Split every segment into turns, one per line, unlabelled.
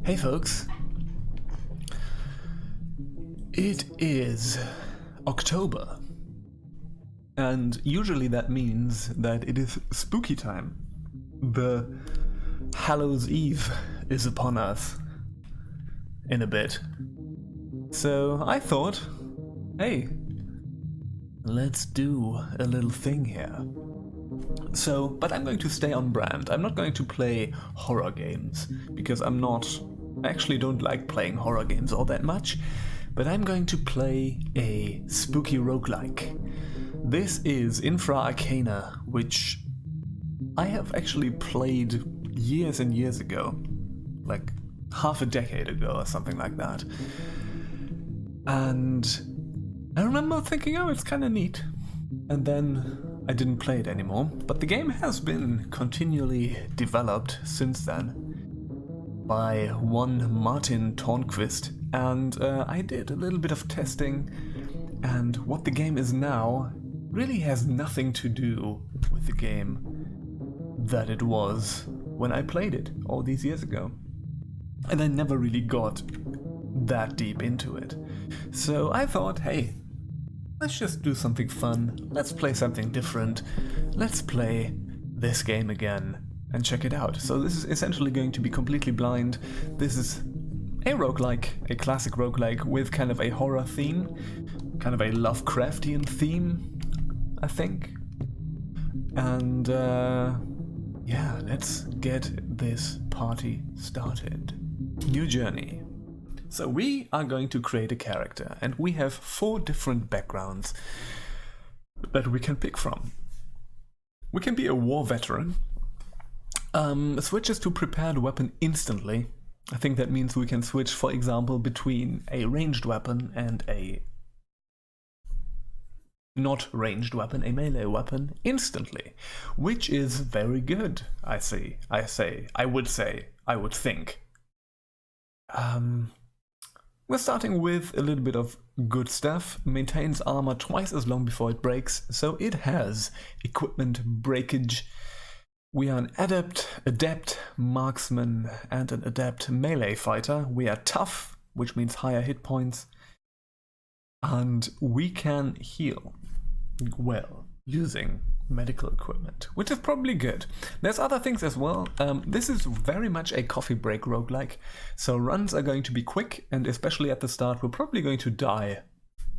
Hey folks, it is October, and usually that means that it is spooky time. The Hallows Eve is upon us in a bit. So I thought, hey, let's do a little thing here. So, but I'm going to stay on brand. I'm not going to play horror games, because I actually don't like playing horror games all that much, but I'm going to play a spooky roguelike. This is Infra Arcana, which I have actually played years and years ago, like half a decade ago or something like that. And I remember thinking, oh, it's kind of neat. And then I didn't play it anymore, but the game has been continually developed since then by one Martin Tornquist, and I did a little bit of testing, and what the game is now really has nothing to do with the game that it was when I played it all these years ago. And I never really got that deep into it. So I thought, hey, let's just do something fun, let's play something different, let's play this game again and check it out. So this is essentially going to be completely blind. This is a roguelike, a classic roguelike with kind of a horror theme, kind of a Lovecraft-inspired theme, I think. And yeah, let's get this party started. New journey. So we are going to create a character, and we have 4 different backgrounds that we can pick from. We can be a war veteran, switches to prepared weapon instantly. I think that means we can switch, for example, between a ranged weapon and a not ranged weapon, a melee weapon, instantly, which is very good, I would think. We're starting with a little bit of good stuff. Maintains armor twice as long before it breaks, so it has equipment breakage. We are an adept marksman, and an adept melee fighter. We are tough, which means higher hit points. And we can heal well using medical equipment, which is probably good. There's other things as well. This is very much a coffee break roguelike, so runs are going to be quick, and especially at the start we're probably going to die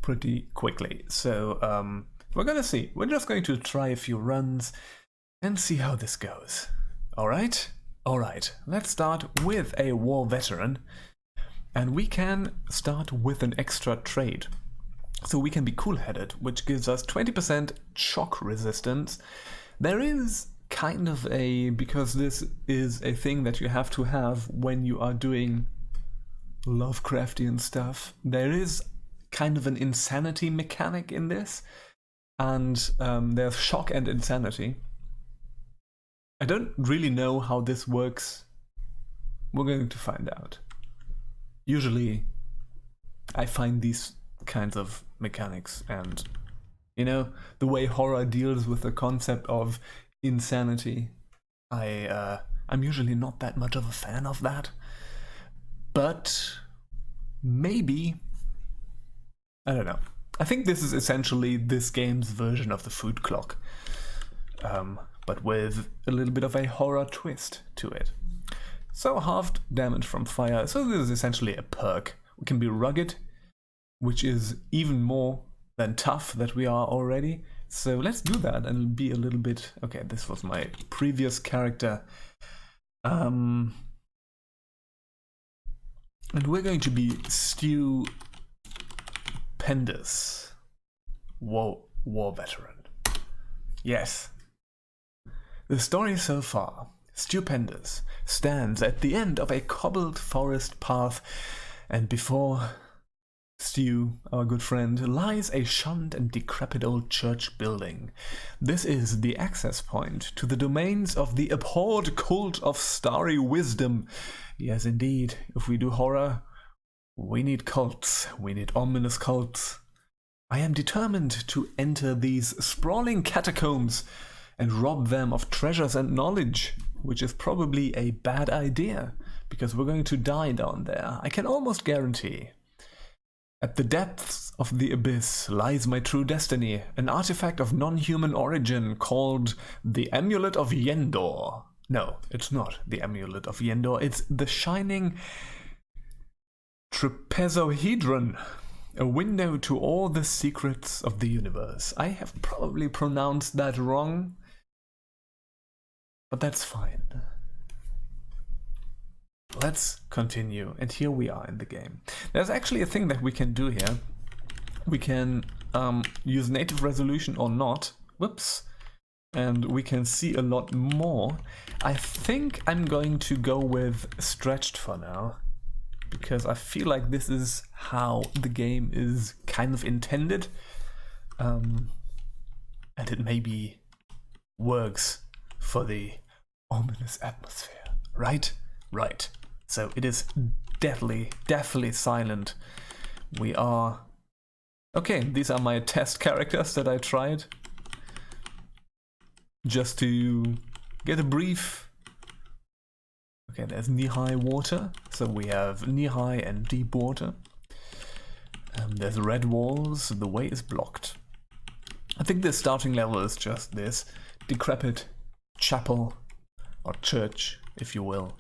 pretty quickly. So we're gonna see. We're just going to try a few runs and see how this goes. Alright, let's start with a war veteran, and we can start with an extra trait. So we can be cool-headed, which gives us 20% shock resistance. There is kind of because this is a thing that you have to have when you are doing Lovecraftian stuff, there is kind of an insanity mechanic in this, and there's shock and insanity. I don't really know how this works. We're going to find out. Usually I find these kinds of mechanics, and you know, the way horror deals with the concept of insanity, I'm usually not that much of a fan of that, but maybe, I don't know. I think this is essentially this game's version of the food clock, but with a little bit of a horror twist to it. So halved damage from fire, so this is essentially a perk. We can be rugged, which is even more than tough that we are already. So let's do that and be a little bit... Okay, this was my previous character. And we're going to be Stupendous. War veteran. Yes. The story so far. Stupendous stands at the end of a cobbled forest path, and before Stu, our good friend, lies a shunned and decrepit old church building. This is the access point to the domains of the abhorred cult of starry wisdom. Yes, indeed, if we do horror, we need cults. We need ominous cults. I am determined to enter these sprawling catacombs and rob them of treasures and knowledge, which is probably a bad idea, because we're going to die down there. I can almost guarantee. At the depths of the abyss lies my true destiny, an artifact of non-human origin called the Amulet of Yendor. No, it's not the Amulet of Yendor, it's the Shining Trapezohedron, a window to all the secrets of the universe. I have probably pronounced that wrong, but that's fine. Let's continue, and here we are in the game. There's actually a thing that we can do here. We can use native resolution or not, whoops, and we can see a lot more. I think I'm going to go with stretched for now, because I feel like this is how the game is kind of intended, and it maybe works for the ominous atmosphere, right? Right. So it is deathly silent. We are... Okay, these are my test characters that I tried. Just to get a brief... Okay, there's knee-high water. So we have knee-high and deep water. There's red walls. The way is blocked. I think the starting level is just this decrepit chapel or church, if you will.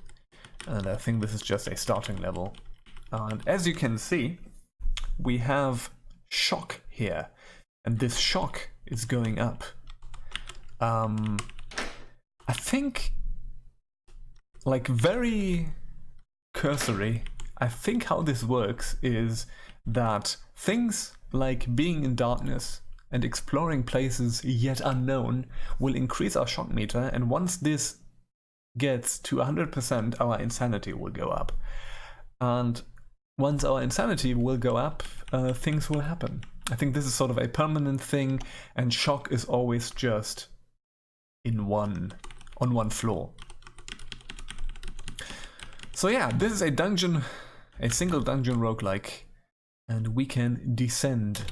And I think this is just a starting level. And as you can see, we have shock here. And this shock is going up. I think, like very cursory, I think how this works is that things like being in darkness and exploring places yet unknown will increase our shock meter, and once this gets to 100%, our insanity will go up. And once our insanity will go up, things will happen. I think this is sort of a permanent thing, and shock is always just on one floor. So yeah, this is a dungeon, a single dungeon roguelike, and we can descend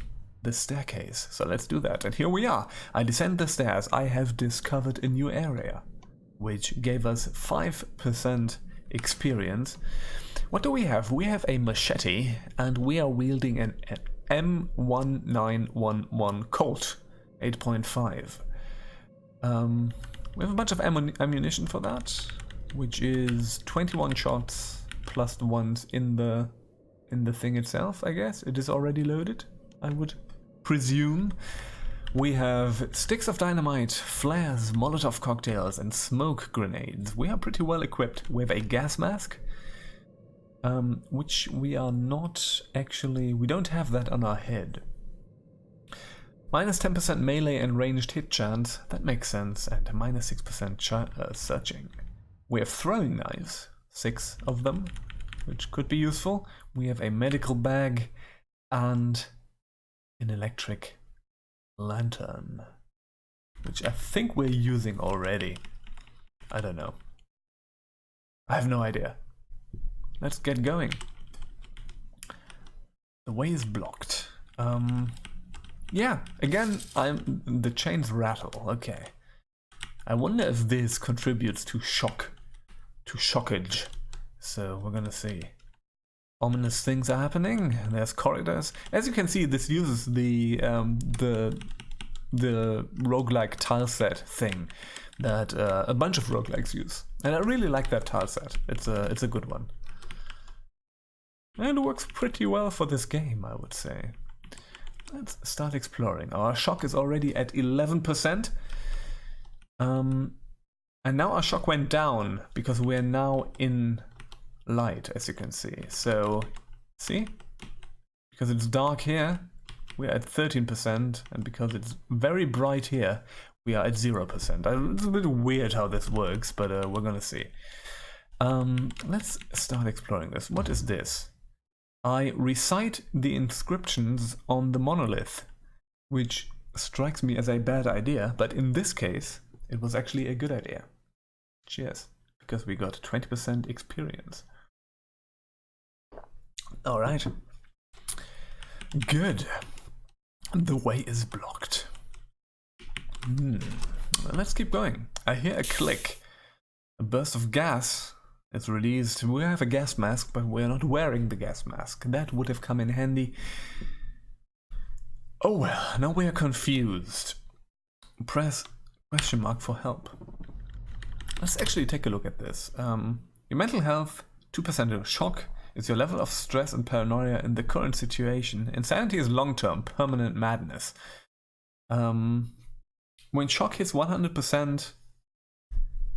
the staircase. So let's do that. And here we are. I descend the stairs. I have discovered a new area, which gave us 5% experience. What do we have? We have a machete, and we are wielding an M1911 Colt 8.5. We have a bunch of ammunition for that, which is 21 shots plus the ones in the thing itself, I guess. It is already loaded, I would presume. We have sticks of dynamite, flares, Molotov cocktails, and smoke grenades. We are pretty well equipped. We have a gas mask, which we are not actually... We don't have that on our head. Minus 10% melee and ranged hit chance. That makes sense. And minus 6% searching. We have throwing knives. 6 of them, which could be useful. We have a medical bag and an electric lantern, which I think we're using already. I don't know. I have no idea. Let's get going. The way is blocked. Yeah, again, the chains rattle. Okay. I wonder if this contributes to shockage. So we're gonna see. Ominous things are happening. There's corridors. As you can see, this uses the roguelike tile set thing that a bunch of roguelikes use, and I really like that tile set. It's a good one, and it works pretty well for this game, I would say. Let's start exploring. Our shock is already at 11%, and now our shock went down because we're now in light, as you can see. So, see? Because it's dark here, we're at 13%, and because it's very bright here, we are at 0%. It's a bit weird how this works, but we're gonna see. Let's start exploring this. What is this? I recite the inscriptions on the monolith, which strikes me as a bad idea, but in this case, it was actually a good idea. Cheers, because we got 20% experience. Alright. Good. The way is blocked. Let's keep going. I hear a click. A burst of gas is released. We have a gas mask, but we're not wearing the gas mask. That would have come in handy. Oh well, now we are confused. Press question mark for help. Let's actually take a look at this. Your mental health, 2% shock, is your level of stress and paranoia in the current situation. Insanity is long-term, permanent madness. When shock hits 100%,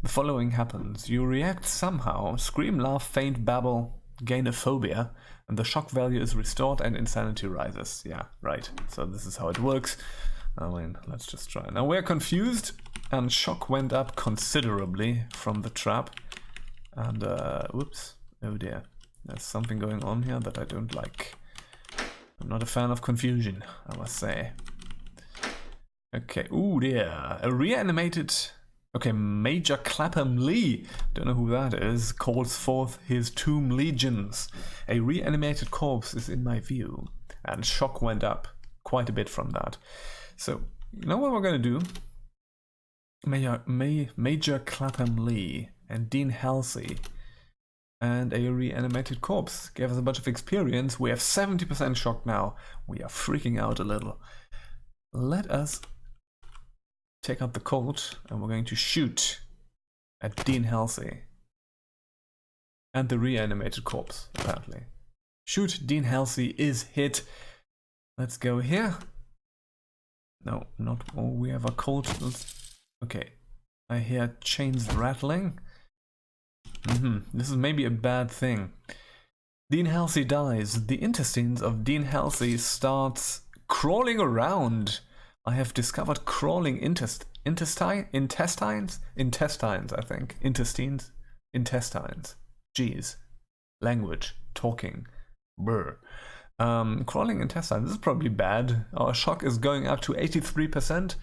the following happens. You react somehow, scream, laugh, faint, babble, gain a phobia, and the shock value is restored and insanity rises. Yeah, right. So this is how it works. I mean, let's just try. Now we're confused, and shock went up considerably from the trap. And, whoops. Oh dear. There's something going on here that I don't like. I'm not a fan of confusion, I must say. Okay, ooh dear. A reanimated... Okay, Major Clapham Lee, don't know who that is, calls forth his tomb legions. A reanimated corpse is in my view. And shock went up quite a bit from that. So, you know what we're gonna do? Major Clapham Lee and Dean Halsey and a reanimated corpse gave us a bunch of experience. We have 70% shock now. We are freaking out a little. Let us take out the Colt and we're going to shoot at Dean Halsey and the reanimated corpse, apparently. Shoot, Dean Halsey is hit. Let's go here. No, not... Oh, we have a Colt. Okay, I hear chains rattling. This is maybe a bad thing. Dean Halsey dies. The intestines of Dean Halsey starts crawling around. I have discovered crawling intestines, I think. Intestines. Jeez. Language. Talking. Brr. Crawling intestines. This is probably bad. Our shock is going up to 83%,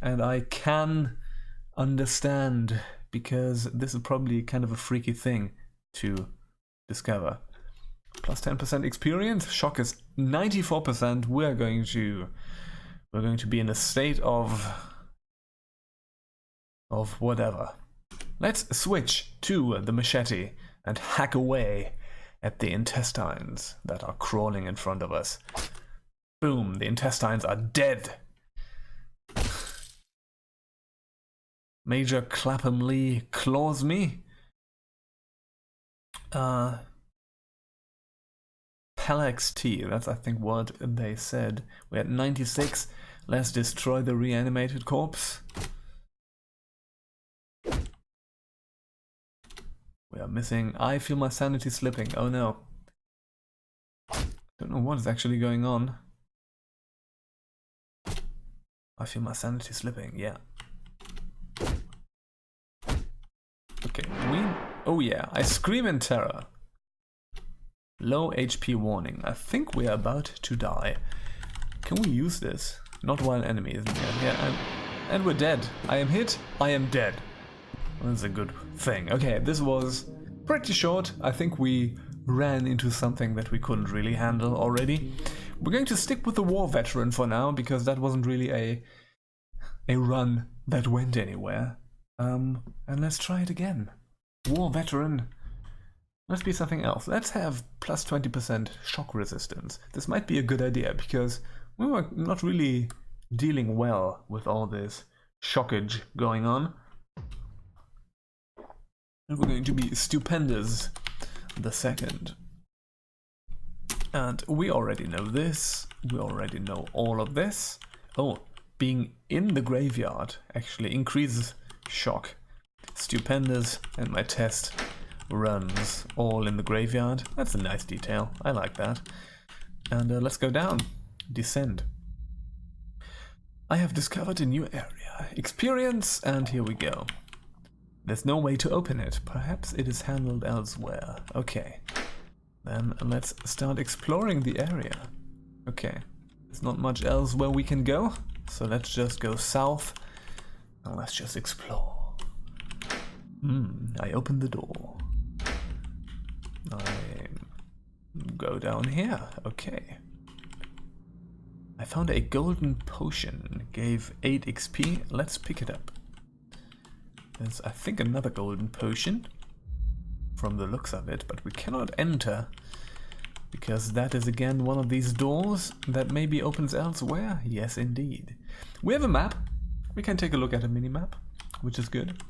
and I can understand, because this is probably kind of a freaky thing to discover. Plus 10% experience. Shock is 94%. We're going to be in a state of whatever. Let's switch to the machete and hack away at the intestines that are crawling in front of us. Boom, the intestines are dead. Major Clapham Lee claws me. Palax T, that's I think what they said. We're at 96. Let's destroy the reanimated corpse. We are missing. I feel my sanity slipping. Oh no. Don't know what is actually going on. I feel my sanity slipping, yeah. Okay, oh yeah, I scream in terror. Low HP warning. I think we are about to die. Can we use this? Not while enemy is near. Yeah, and we're dead. I am hit, I am dead. That's a good thing. Okay, this was pretty short. I think we ran into something that we couldn't really handle already. We're going to stick with the war veteran for now, because that wasn't really a run that went anywhere. And let's try it again. War veteran. Let's be something else. Let's have plus 20% shock resistance. This might be a good idea, because we were not really dealing well with all this shockage going on. And we're going to be Stupendous the second. And we already know this. We already know all of this. Oh, being in the graveyard actually increases shock. Stupendous, and my test runs all in the graveyard. That's a nice detail. I like that. And let's go down. Descend. I have discovered a new area. Experience, and here we go. There's no way to open it. Perhaps it is handled elsewhere. Okay. Then let's start exploring the area. Okay. There's not much else where we can go, so let's just go south and let's just explore. I open the door. I go down here. Okay. I found a golden potion. Gave 8 XP. Let's pick it up. There's, I think, another golden potion. from the looks of it, but we cannot enter because that is again one of these doors that maybe opens elsewhere. Yes, indeed. We have a map. We can take a look at a mini-map, which is good.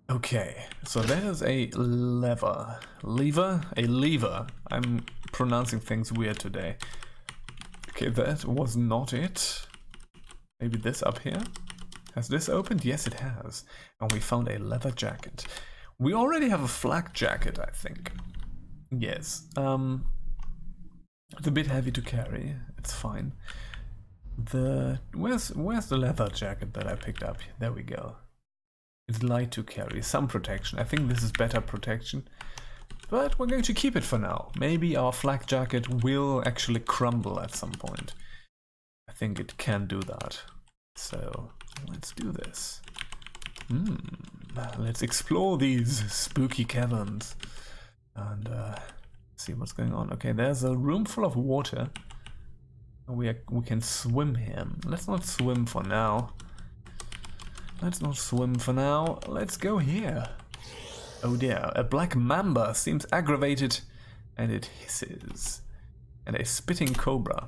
Okay, so that is a lever. A lever. I'm pronouncing things weird today. Okay, that was not it. Maybe this up here? Has this opened? Yes, it has. And we found a leather jacket. We already have a flak jacket, I think. Yes. It's a bit heavy to carry. It's fine. Where's the leather jacket that I picked up? There we go. It's light to carry. Some protection. I think this is better protection. But we're going to keep it for now. Maybe our flak jacket will actually crumble at some point. I think it can do that. So let's do this. Let's explore these spooky caverns and see what's going on. Okay, there's a room full of water. We can swim here. Let's not swim for now. Let's go here. Oh dear, a black mamba seems aggravated and it hisses. And a spitting cobra.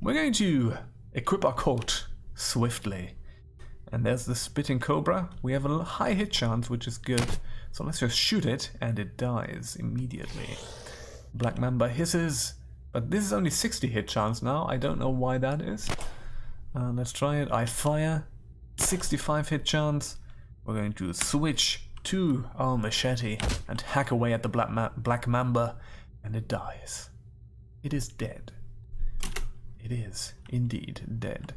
We're going to equip our coat swiftly. And there's the spitting cobra. We have a high hit chance, which is good. So let's just shoot it and it dies immediately. Black mamba hisses, but this is only 60 hit chance now. I don't know why that is. Let's try it. I fire. 65 hit chance. We're going to switch to our machete and hack away at the black mamba, and it dies. It is dead. It is indeed dead.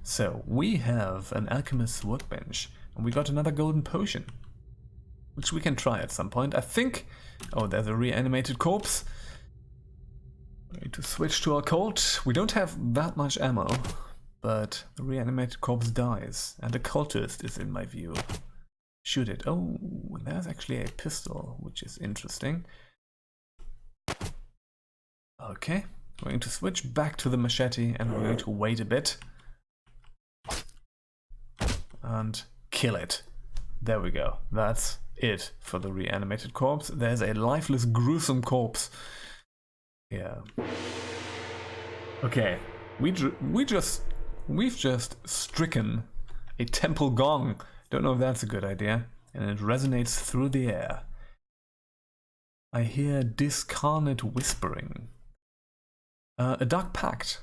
So we have an alchemist's workbench, and we got another golden potion, which we can try at some point. I think. Oh, there's a reanimated corpse. We need to switch to our Colt. We don't have that much ammo. But the reanimated corpse dies, and a cultist is in my view. Shoot it. Oh, there's actually a pistol, which is interesting. Okay, we're going to switch back to the machete, and we're going to wait a bit. And kill it. There we go. That's it for the reanimated corpse. There's a lifeless, gruesome corpse. Yeah. Okay, we've just stricken a temple gong. Don't know if that's a good idea. And it resonates through the air. I hear discarnate whispering. A dark pact.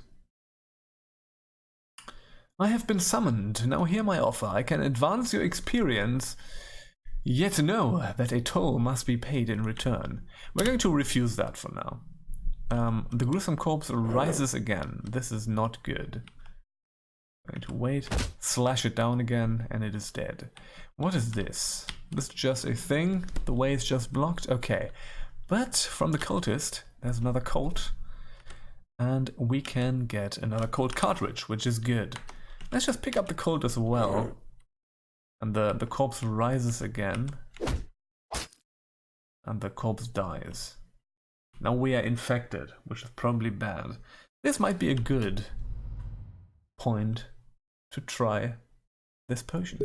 I have been summoned. Now hear my offer. I can advance your experience, yet know that a toll must be paid in return. We're going to refuse that for now. The gruesome corpse rises again. This is not good. Going to wait, slash it down again, and it is dead. What is this? This is just a thing? The way is just blocked? Okay. But from the cultist, there's another Colt. And we can get another Colt cartridge, which is good. Let's just pick up the Colt as well. And the corpse rises again. And the corpse dies. Now we are infected, which is probably bad. This might be a good point to try this potion.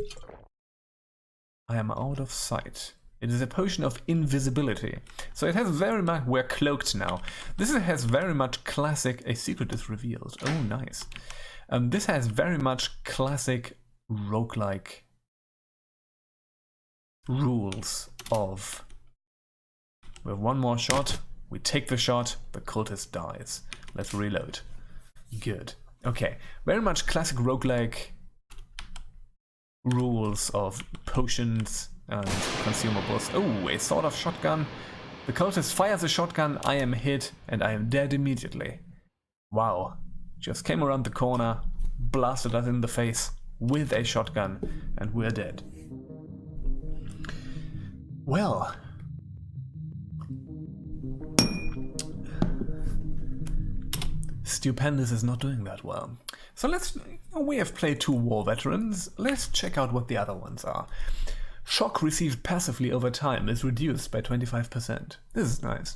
I am out of sight. It is a potion of invisibility. So it has very much, we're cloaked now. This has very much classic, a secret is revealed. Oh, nice. This has very much classic roguelike rules of, we have one more shot, we take the shot, the cultist dies. Let's reload. Good. Okay, very much classic roguelike rules of potions and consumables. Oh, a sort of shotgun. The cultist fires a shotgun, I am hit, and I am dead immediately. Wow. Just came around the corner, blasted us in the face with a shotgun, and we're dead. Well. Stupendous is not doing that well. So we have played 2 war veterans. Let's check out what the other ones are. Shock received passively over time is reduced by 25%. This is nice.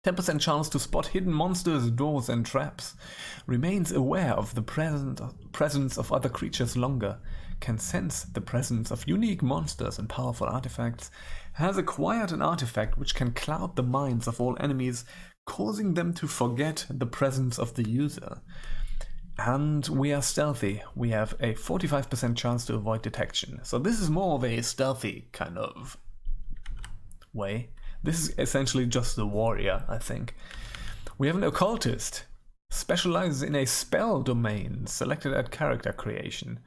10% chance to spot hidden monsters, doors and traps. Remains aware of the presence of other creatures longer. Can sense the presence of unique monsters and powerful artifacts. Has acquired an artifact which can cloud the minds of all enemies, causing them to forget the presence of the user. And we are stealthy. We have a 45% chance to avoid detection. So this is more of a stealthy kind of way. This is essentially just the warrior, I think. We have an occultist. Specializes in a spell domain, selected at character creation.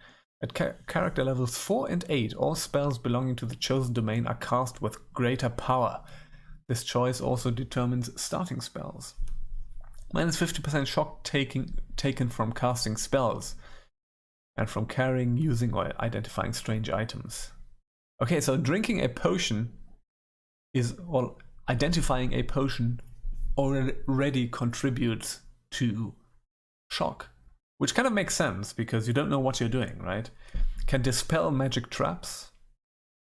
At character levels 4 and 8, all spells belonging to the chosen domain are cast with greater power. This choice also determines starting spells. Minus 50% shock taken from casting spells. And from carrying, using, or identifying strange items. Okay, so drinking a potion or identifying a potion already contributes to shock, which kind of makes sense because you don't know what you're doing, right? Can dispel magic traps,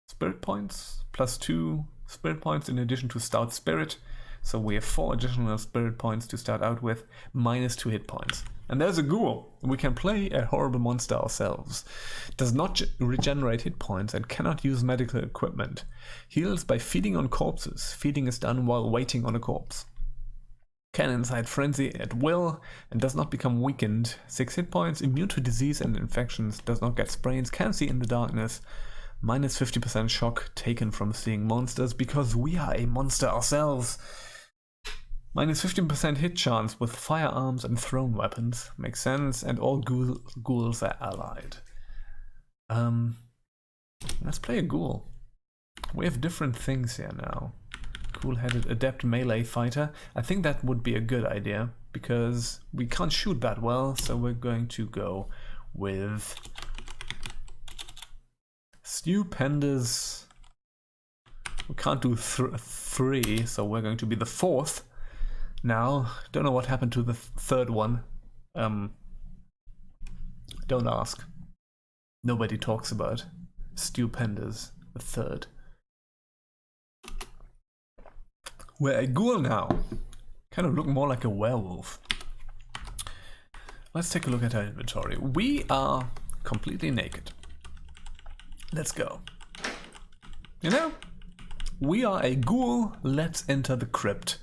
spirit points, +2 spirit points in addition to stout spirit, so we have 4 additional spirit points to start out with, -2 hit points. And there's a ghoul. We can play a horrible monster ourselves. Does not regenerate hit points and cannot use medical equipment. Heals by feeding on corpses. Feeding is done while waiting on a corpse. Can incite frenzy at will and does not become weakened. 6 hit points. Immune to disease and infections. Does not get sprains. Can see in the darkness. Minus 50% shock taken from seeing monsters because we are a monster ourselves. Minus 15% hit chance with firearms and thrown weapons. Makes sense. And all ghouls are allied. Let's play a ghoul. We have different things here now. Cool-headed adept melee fighter. I think that would be a good idea because we can't shoot that well, so we're going to go with stupendous. We can't do 3, so we're going to be the 4th. Now, don't know what happened to the 3rd one. Don't ask. Nobody talks about stupendous, the 3rd. We're a ghoul now. Kind of look more like a werewolf. Let's take a look at our inventory. We are completely naked. Let's go. You know, we are a ghoul. Let's enter the crypt.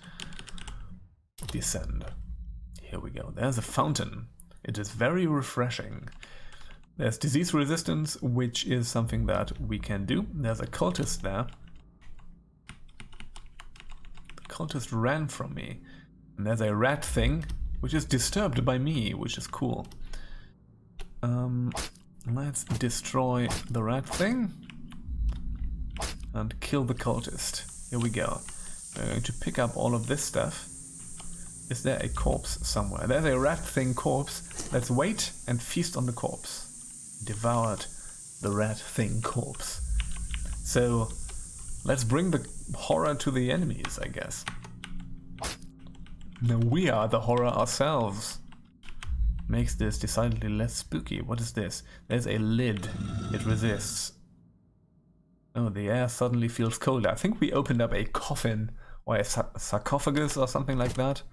Descend. Here we go. There's a fountain. It is very refreshing. There's disease resistance, which is something that we can do. There's a cultist there. The cultist ran from me. And there's a rat thing, which is disturbed by me, which is cool. Let's destroy the rat thing and kill the cultist. Here we go. We're going to pick up all of this stuff. Is there a corpse somewhere? There's a rat thing corpse. Let's wait and feast on the corpse. Devoured the rat thing corpse. So let's bring the horror to the enemies, I guess. Now we are the horror ourselves. Makes this decidedly less spooky. What is this? There's a lid. It resists. Oh, the air suddenly feels colder. I think we opened up a coffin or a sarcophagus or something like that.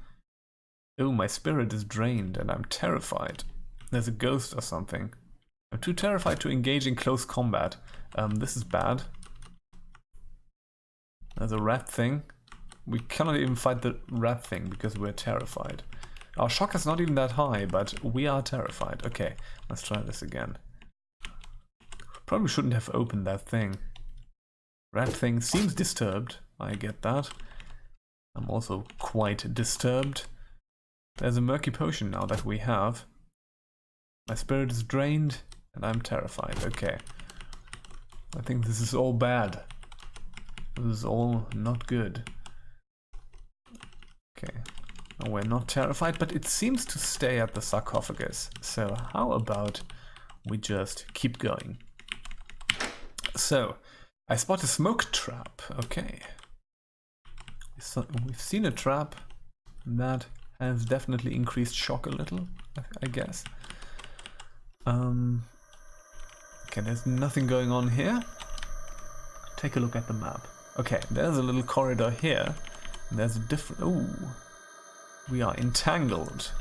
Oh, my spirit is drained and I'm terrified. There's a ghost or something. I'm too terrified to engage in close combat. This is bad. There's a rat thing. We cannot even fight the rat thing because we're terrified. Our shock is not even that high, but we are terrified. Okay, let's try this again. Probably shouldn't have opened that thing. Rat thing seems disturbed. I get that. I'm also quite disturbed. There's a murky potion now that we have. My spirit is drained and I'm terrified. Okay. I think this is all bad. This is all not good. Okay. No, we're not terrified, but it seems to stay at the sarcophagus. So how about we just keep going? So, I spot a smoke trap. Okay. We've seen a trap. That has definitely increased shock a little, I guess. Okay, there's nothing going on here. Take a look at the map. Okay, there's a little corridor here. There's a different... Ooh. We are entangled.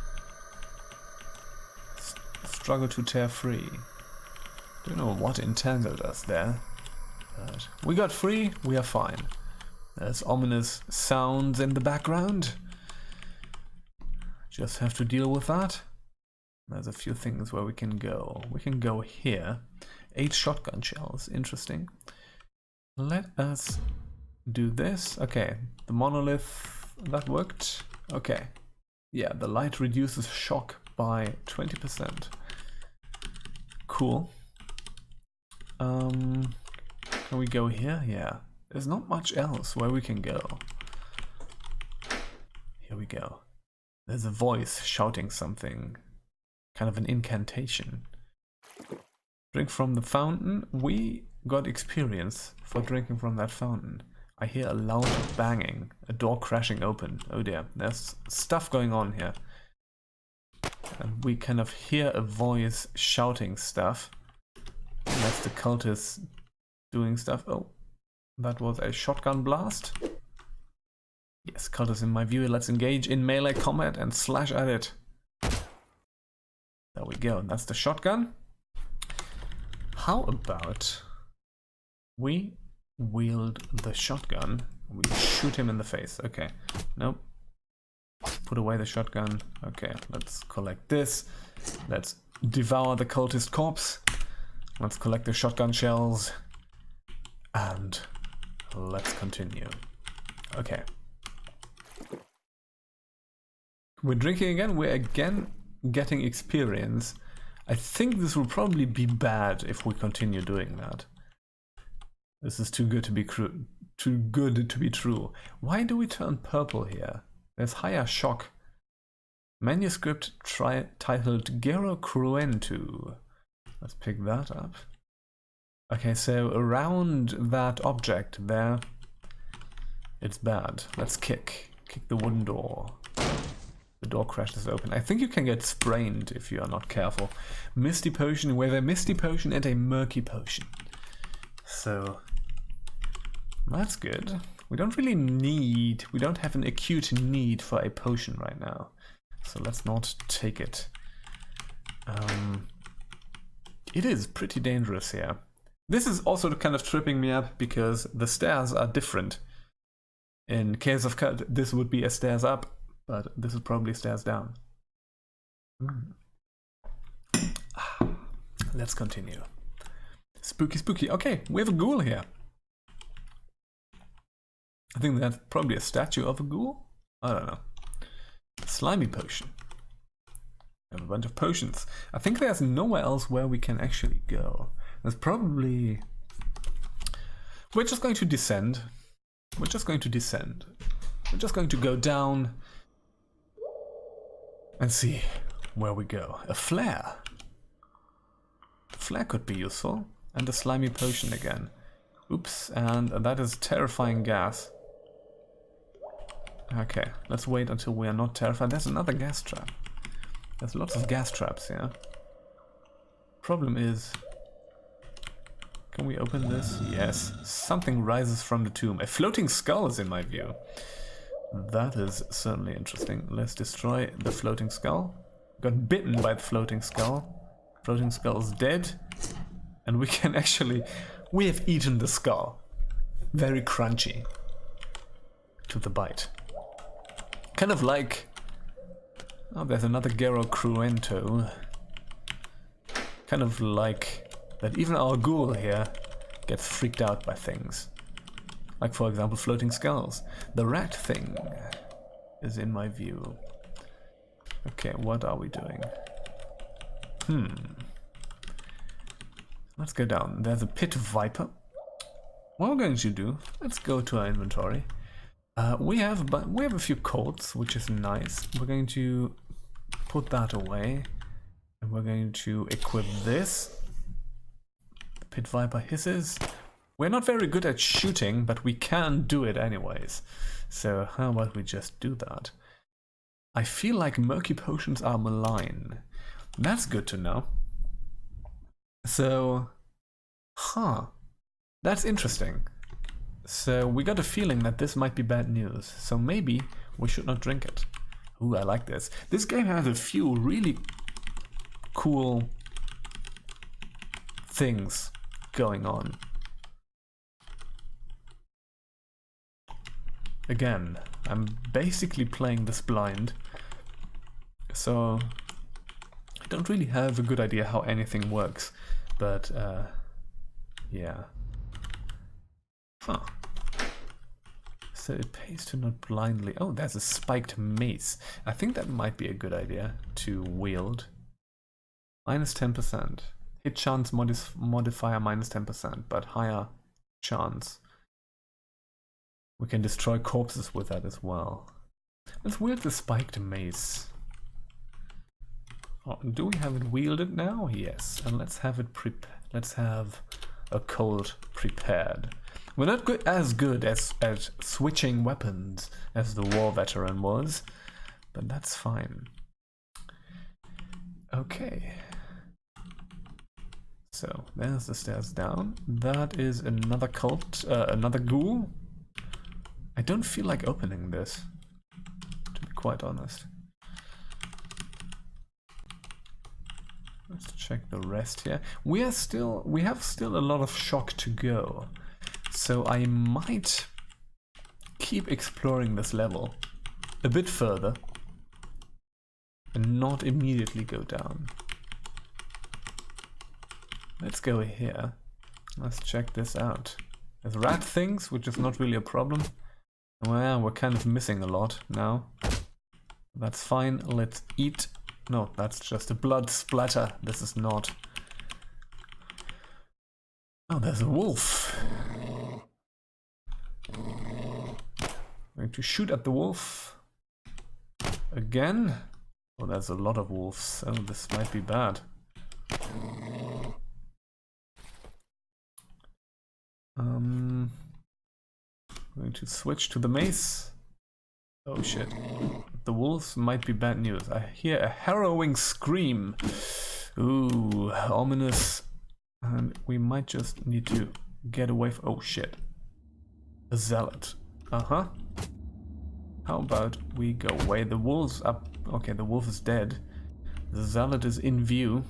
Struggle to tear free. Don't know what entangled us there. But we got free, we are fine. There's ominous sounds in the background. Just have to deal with that. There's a few things where we can go. We can go here. 8 shotgun shells, interesting. Let us do this. Okay, the monolith, that worked. Okay, yeah, the light reduces shock by 20%. Cool. Can we go here? Yeah, there's not much else where we can go. Here we go. There's a voice shouting something, kind of an incantation. Drink from the fountain. We got experience for drinking from that fountain. I hear a loud banging, a door crashing open. Oh dear, there's stuff going on here. And we kind of hear a voice shouting stuff. And that's the cultists doing stuff. Oh, that was a shotgun blast. Yes, cultists in my view. Let's engage in melee combat and slash at it. There we go, that's the shotgun. How about we wield the shotgun, we shoot him in the face. Okay, nope. Put away the shotgun. Okay, let's collect this. Let's devour the cultist corpse. Let's collect the shotgun shells. And let's continue. Okay. We're drinking again. We're again getting experience. I think this will probably be bad if we continue doing that. This is too good to be true. Why do we turn purple here? There's higher shock. Manuscript titled Gero Cruentu. Let's pick that up. Okay, so around that object there, it's bad. Let's kick the wooden door. The door crashes open. I think you can get sprained if you are not careful. Misty potion, we have a misty potion and a murky potion. So that's good. We don't really need, we don't have an acute need for a potion right now. So let's not take it. It is pretty dangerous here. This is also kind of tripping me up because the stairs are different. In case of cut, this would be a stairs up, but this is probably stairs down. Let's continue. Spooky, spooky. Okay, we have a ghoul here. I think that's probably a statue of a ghoul. I don't know. Slimy potion. I have a bunch of potions. I think there's nowhere else where we can actually go. There's probably... We're just going to descend. We're just going to descend. We're just going to go down and see where we go. A flare. A flare could be useful. And a slimy potion again. Oops, and that is terrifying gas. Okay, let's wait until we are not terrified. There's another gas trap. There's lots of gas traps here. Problem is... Can we open this? Yes. Something rises from the tomb. A floating skull is in my view. That is certainly interesting. Let's destroy the floating skull. Got bitten by the floating skull. Floating skull is dead. And we can actually... We have eaten the skull. Very crunchy. To the bite. Kind of like... Oh, there's another Gero Cruento. Kind of like that even our ghoul here gets freaked out by things. Like, for example, floating skulls. The rat thing is in my view. Okay, what are we doing? Let's go down. There's a pit viper. What we're going to do, let's go to our inventory. We have a few coats, which is nice. We're going to put that away. And we're going to equip this. The pit viper hisses. We're not very good at shooting, but we can do it anyways. So how about we just do that? I feel like murky potions are malign. That's good to know. So, that's interesting. So we got a feeling that this might be bad news. So maybe we should not drink it. Ooh, I like this. This game has a few really cool things going on. Again, I'm basically playing this blind, so I don't really have a good idea how anything works, but yeah. Huh. So it pays to not blindly... Oh, there's a spiked mace. I think that might be a good idea to wield. Minus 10%. Hit chance modifier minus 10%, but higher chance. We can destroy corpses with that as well. Let's wield the spiked mace. Oh, do we have it wielded now? Yes. And let's have it let's have Occult prepared. We're not as good at switching weapons as the war veteran was, but that's fine. Okay. So there's the stairs down. That is another another ghoul. I don't feel like opening this, to be quite honest. Let's check the rest here. We have still a lot of shock to go, so I might keep exploring this level a bit further and not immediately go down. Let's go here. Let's check this out. There's rat things, which is not really a problem. Well, we're kind of missing a lot now. That's fine. Let's eat. No, that's just a blood splatter. This is not. Oh, there's a wolf. Going to shoot at the wolf. Again. Oh, there's a lot of wolves. Oh, this might be bad. Going to switch to the mace. Oh shit. The wolves might be bad news. I hear a harrowing scream. Ooh, ominous. And we might just need to get away from... Oh shit. A zealot. Uh-huh. How about we go away? The wolf's up. Okay, the wolf is dead. The zealot is in view.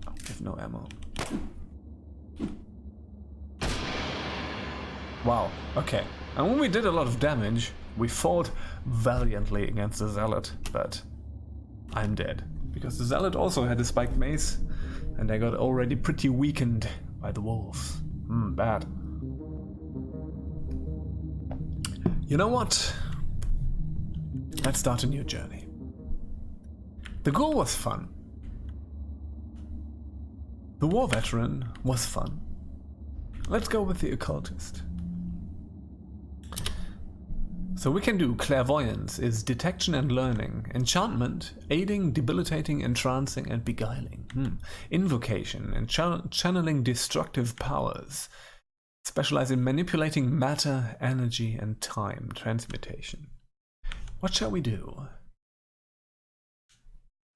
Oh, I have no ammo. Wow, okay. And when we did a lot of damage, we fought valiantly against the zealot, but I'm dead. Because the zealot also had a spiked mace, and I got already pretty weakened by the wolves. Bad. You know what? Let's start a new journey. The Ghoul was fun. The war veteran was fun. Let's go with the occultist. So we can do clairvoyance is detection and learning, enchantment, aiding, debilitating, entrancing, and beguiling. Invocation and channeling destructive powers. Specialize in manipulating matter, energy, and time transmutation. What shall we do?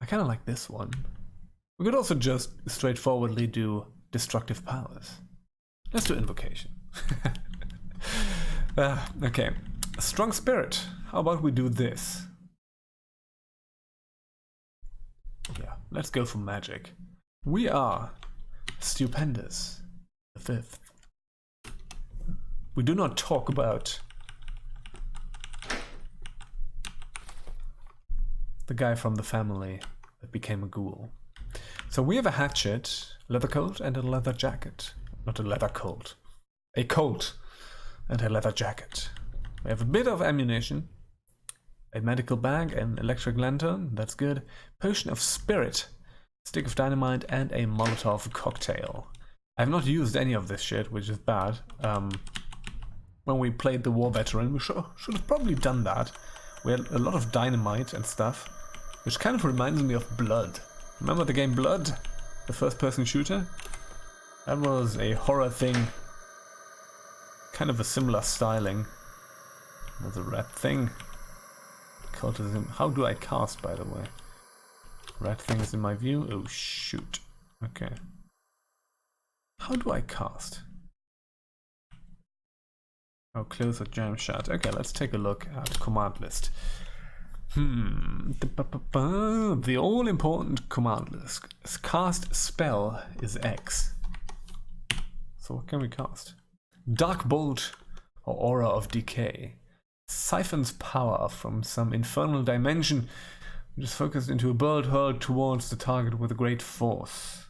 I kind of like this one. We could also just straightforwardly do destructive powers. Let's do invocation. Okay. A strong spirit. How about we do this? Yeah, let's go for magic. We are stupendous. The fifth. We do not talk about the guy from the family that became a ghoul. So we have a hatchet, leather coat, and a leather jacket. Not a leather coat. A coat and a leather jacket. We have a bit of ammunition, a medical bag, an electric lantern, that's good, potion of spirit, stick of dynamite, and a Molotov cocktail. I have not used any of this shit, which is bad. When we played the war veteran, we should have probably done that. We had a lot of dynamite and stuff, which kind of reminds me of Blood. Remember the game Blood? The first-person shooter? That was a horror thing. Kind of a similar styling. There's a rat thing. Cultism. How do I cast, by the way? Rat thing is in my view. Oh, shoot. Okay. How do I cast? Oh, close or jam shut. Okay, let's take a look at command list. The all-important command list. Cast spell is X. So what can we cast? Dark Bolt or Aura of Decay. Siphons power from some infernal dimension, which is focused into a bolt hurled towards the target with a great force.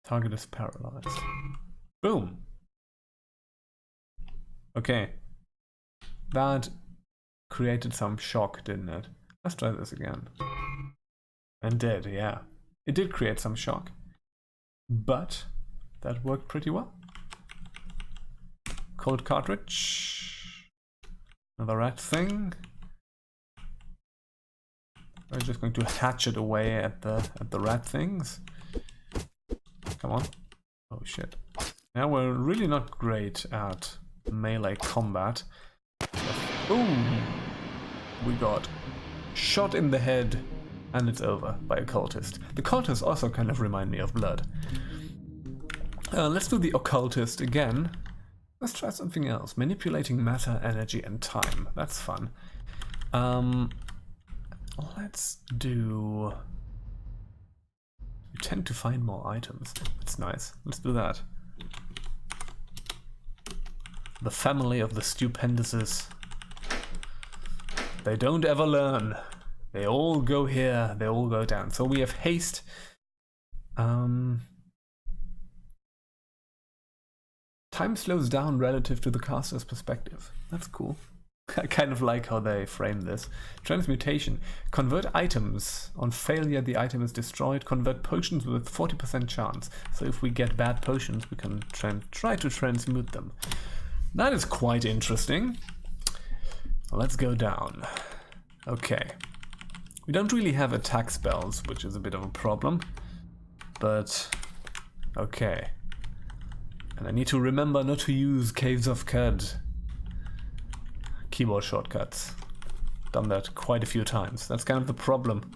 Target is paralyzed. Boom. Okay. That created some shock, didn't it? Let's try this again. And did, yeah. It did create some shock. But that worked pretty well. Cold cartridge. Another rat thing. We're just going to hatchet away at the rat things. Come on. Oh shit. Now we're really not great at melee combat. Boom! We got shot in the head and it's over by a cultist. The cultists also kind of remind me of blood. Let's do the occultist again. Let's try something else. Manipulating matter, energy, and time. That's fun. Let's do... You tend to find more items. That's nice. Let's do that. The family of the stupenduses. They don't ever learn. They all go here, they all go down. So we have haste. Time slows down relative to the caster's perspective. That's cool. I kind of like how they frame this. Transmutation. Convert items. On failure, the item is destroyed. Convert potions with 40% chance. So if we get bad potions, we can try to transmute them. That is quite interesting. Let's go down. Okay. We don't really have attack spells, which is a bit of a problem. But, okay. And I need to remember not to use Caves of Cud. Keyboard shortcuts. Done that quite a few times. That's kind of the problem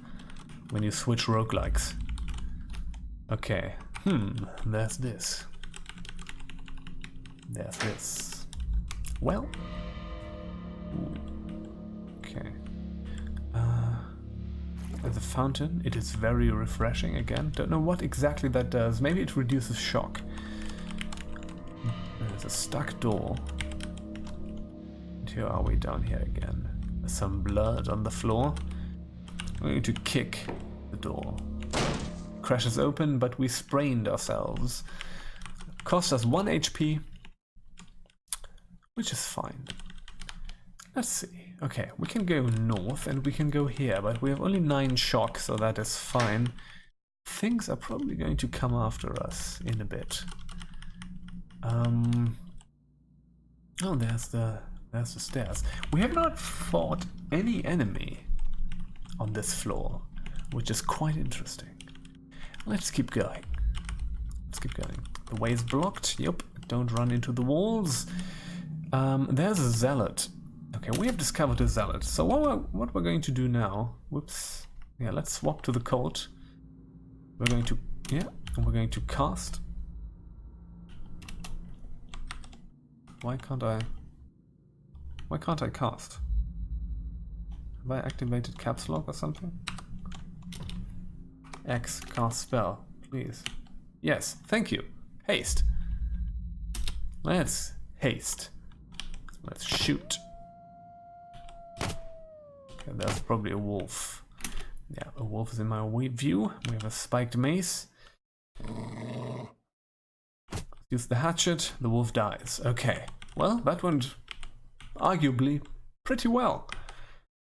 when you switch roguelikes. Okay. There's this. There's this. Well. Ooh. Okay. There's a fountain. It is very refreshing again. Don't know what exactly that does. Maybe it reduces shock. There's a stuck door. And here are we down here again. There's some blood on the floor. We're going to kick the door. Crashes open, but we sprained ourselves. Cost us 1 HP. Which is fine. Let's see. Okay, we can go north and we can go here, but we have only 9 shock, so that is fine. Things are probably going to come after us in a bit. Oh, there's the stairs. We have not fought any enemy on this floor, which is quite interesting. Let's keep going. Let's keep going. The way is blocked. Yep. Don't run into the walls. There's a zealot. Okay, we have discovered a zealot. So what we're going to do now... Whoops. Yeah, let's swap to the cult. We're going to... Yeah, and we're going to cast... Why can't I cast? Have I activated caps lock or something? X, cast spell, please. Yes, thank you. Haste. Let's haste. Let's shoot. Okay, there's probably a wolf. Yeah, a wolf is in my view. We have a spiked mace. Use the hatchet, the wolf dies. Okay, well, that went arguably pretty well.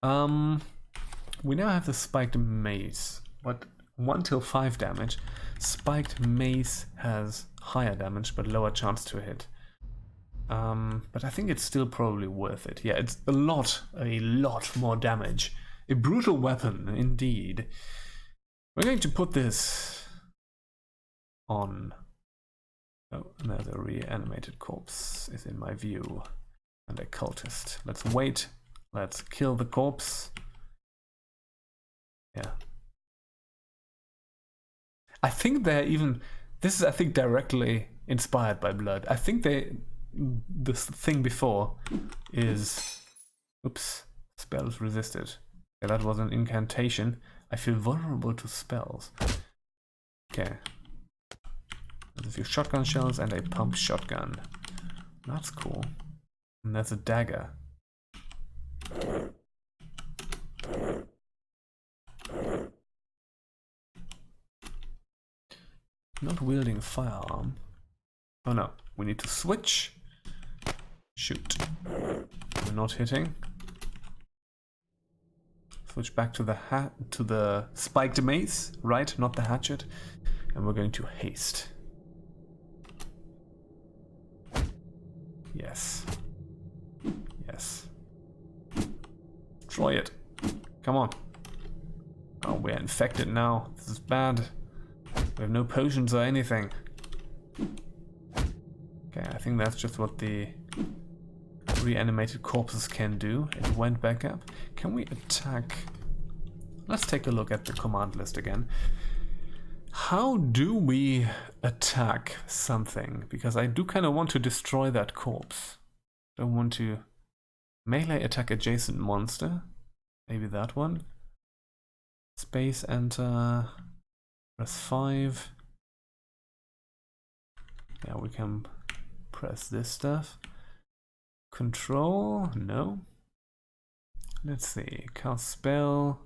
We now have the spiked mace. What? 1 till 5 damage. Spiked mace has higher damage but lower chance to hit. But I think it's still probably worth it. Yeah, it's a lot more damage. A brutal weapon, indeed. We're going to put this on... Oh, another reanimated corpse is in my view. And a cultist. Let's wait. Let's kill the corpse. Yeah. I think they're even... This is, I think, directly inspired by blood. I think the thing before is, oops, spells resisted. Yeah, that was an incantation. I feel vulnerable to spells. Okay. There's a few shotgun shells and a pump shotgun. That's cool. And there's a dagger. Not wielding a firearm. Oh no, we need to switch. Shoot. We're not hitting. Switch back to the spiked mace, right? Not the hatchet. And we're going to haste. Yes. Yes. Destroy it. Come on. Oh, we're infected now. This is bad. We have no potions or anything. Okay, I think that's just what the reanimated corpses can do. It went back up. Can we attack? Let's take a look at the command list again. How do we attack something? Because I do kind of want to destroy that corpse. Don't want to melee attack adjacent monster. Maybe that one. Space enter. Press 5. Yeah, we can press this stuff. Control, no. Let's see, cast spell.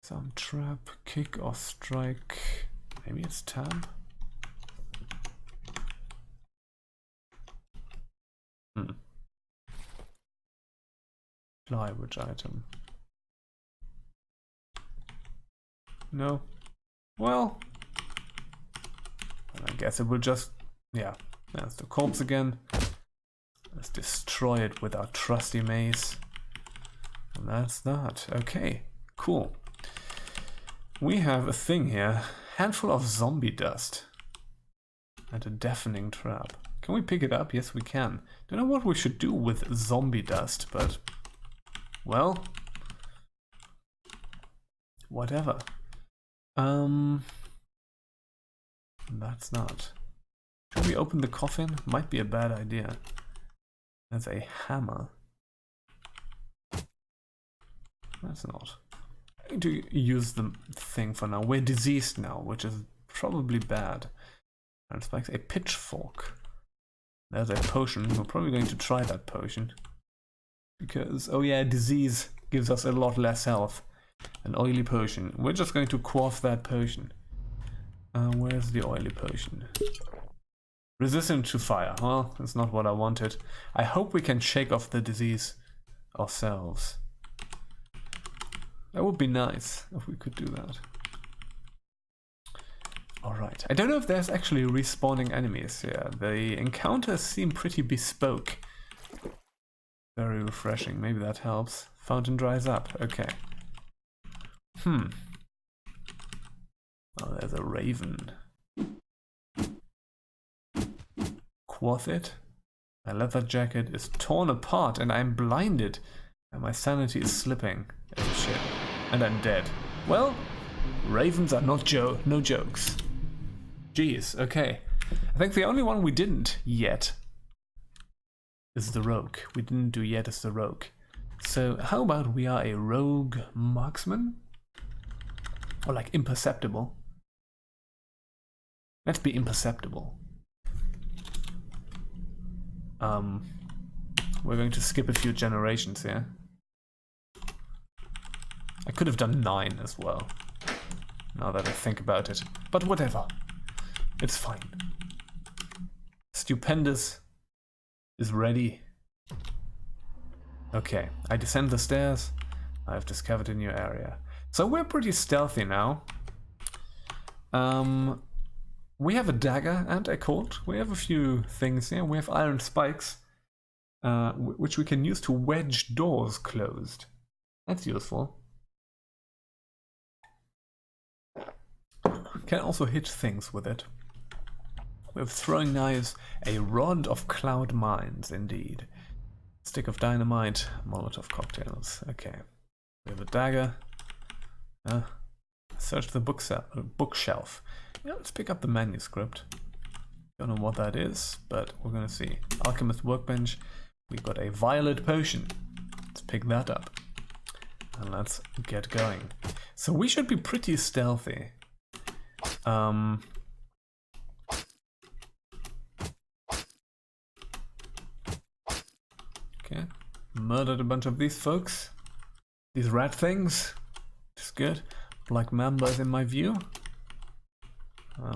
Some trap, kick or strike. Maybe it's tab. Apply which item? No. Well, I guess it will just, yeah, there's the corpse again. Let's destroy it with our trusty mace. And that's that. Okay, cool. We have a thing here. Handful of zombie dust. And a deafening trap. Can we pick it up? Yes, we can. Don't know what we should do with zombie dust, but... well... whatever. That's not. Should we open the coffin? Might be a bad idea. There's a hammer. That's not. I'm going to use the thing for now. We're diseased now, which is probably bad. And spikes a pitchfork. There's a potion. We're probably going to try that potion. Because, oh yeah, disease gives us a lot less health. An oily potion. We're just going to quaff that potion. Where's the oily potion? Resistant to fire. Well, that's not what I wanted. I hope we can shake off the disease ourselves. That would be nice if we could do that. Alright. I don't know if there's actually respawning enemies here. The encounters seem pretty bespoke. Very refreshing. Maybe that helps. Fountain dries up. Okay. Oh, there's a raven. Quoth it. My leather jacket is torn apart and I'm blinded. And my sanity is slipping. Oh shit. And I'm dead. Well, ravens are not no jokes. Jeez, okay. I think the only one we didn't yet is the rogue. We didn't do yet is the rogue. So how about we are a rogue marksman? Or like imperceptible. Let's be imperceptible. We're going to skip a few generations here. I could have done 9 as well, now that I think about it. But whatever. It's fine. Stupendous is ready. Okay, I descend the stairs. I've discovered a new area. So we're pretty stealthy now. We have a dagger and a cord. We have a few things here. We have iron spikes, which we can use to wedge doors closed. That's useful. Can also hit things with it. We have throwing knives, a rod of cloud mines, indeed. Stick of dynamite, Molotov cocktails. Okay. We have a dagger. Search the bookshelf. Yeah, let's pick up the manuscript. Don't know what that is, but we're gonna see. Alchemist Workbench. We've got a Violet Potion. Let's pick that up. And let's get going. So we should be pretty stealthy. Okay. Murdered a bunch of these folks. These rat things. Which is good. Black Mambas in my view.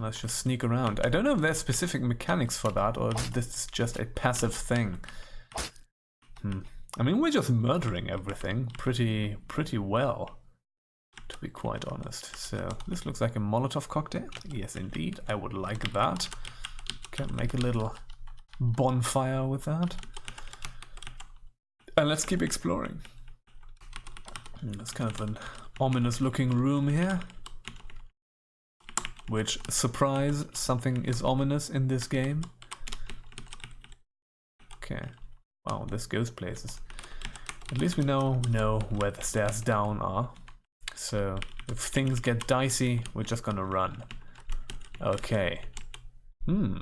Let's just sneak around. I don't know if there's specific mechanics for that or if this is just a passive thing. I mean, we're just murdering everything pretty well, to be quite honest. So, this looks like a Molotov cocktail. Yes, indeed. I would like that. Can make a little bonfire with that. And let's keep exploring. That's kind of an ominous looking room here. Which, surprise, something is ominous in this game. Okay. Wow, this goes places. At least we know where the stairs down are. So, if things get dicey, we're just gonna run. Okay.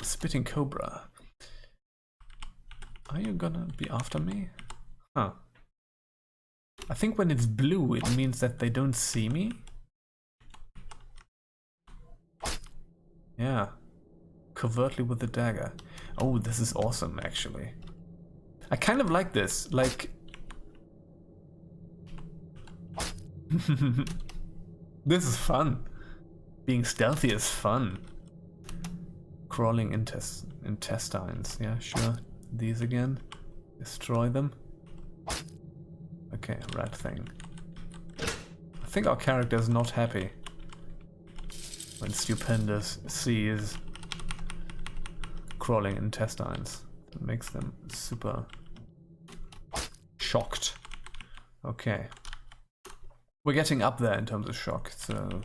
Spitting Cobra. Are you gonna be after me? Huh. I think when it's blue, it means that they don't see me. Yeah. Covertly with the dagger. Oh, this is awesome, actually. I kind of like this. Like... This is fun. Being stealthy is fun. Crawling intestines. Yeah, sure. These again. Destroy them. Okay, rat thing. I think our character is not happy when Stupendous sees crawling intestines. It makes them super shocked. Okay. We're getting up there in terms of shock, so...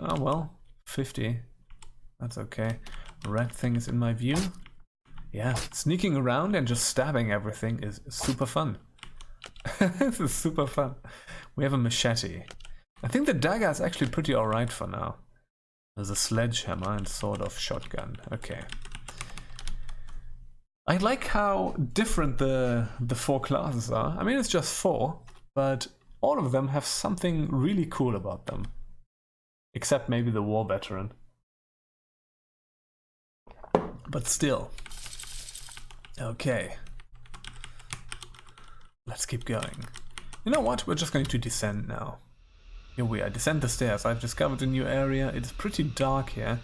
Oh well, 50. That's okay. Rat thing is in my view. Yeah, sneaking around and just stabbing everything is super fun. This is super fun. We have a machete. I think the dagger is actually pretty alright for now. There's a sledgehammer and sort of shotgun. Okay. I like how different the 4 classes are. I mean, it's just 4, but all of them have something really cool about them. Except maybe the war veteran. But still. Okay. Let's keep going. You know what? We're just going to descend now. Here we are. Descend the stairs. I've discovered a new area. It's pretty dark here.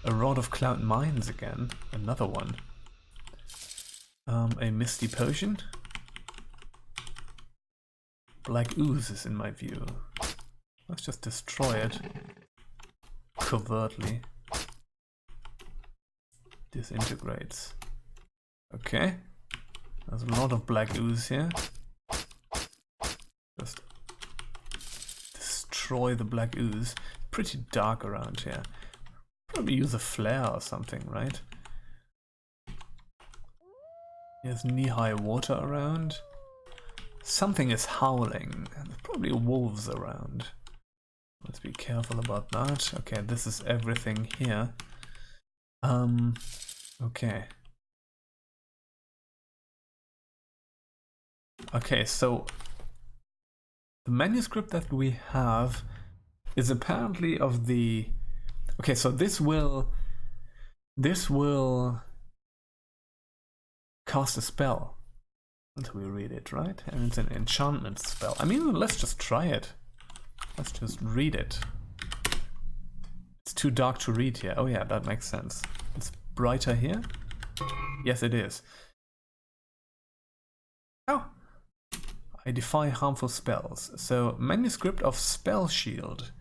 A Rod of Cloud Mines again. Another one. A Misty Potion. Black Ooze is in my view. Let's just destroy it. Covertly. Disintegrates. Okay. There's a lot of black ooze here. Just destroy the black ooze. Pretty dark around here. Probably use a flare or something, right? There's knee-high water around. Something is howling. There's probably wolves around. Let's be careful about that. Okay, this is everything here. Okay. Okay, so the manuscript that we have is apparently of the... Okay, so this will cast a spell until we read it, right? And it's an enchantment spell. I mean, let's just try it. Let's just read it. It's too dark to read here. Oh yeah, that makes sense. It's brighter here. Yes, it is. Oh! I defy harmful spells. So, manuscript of Spell Shield.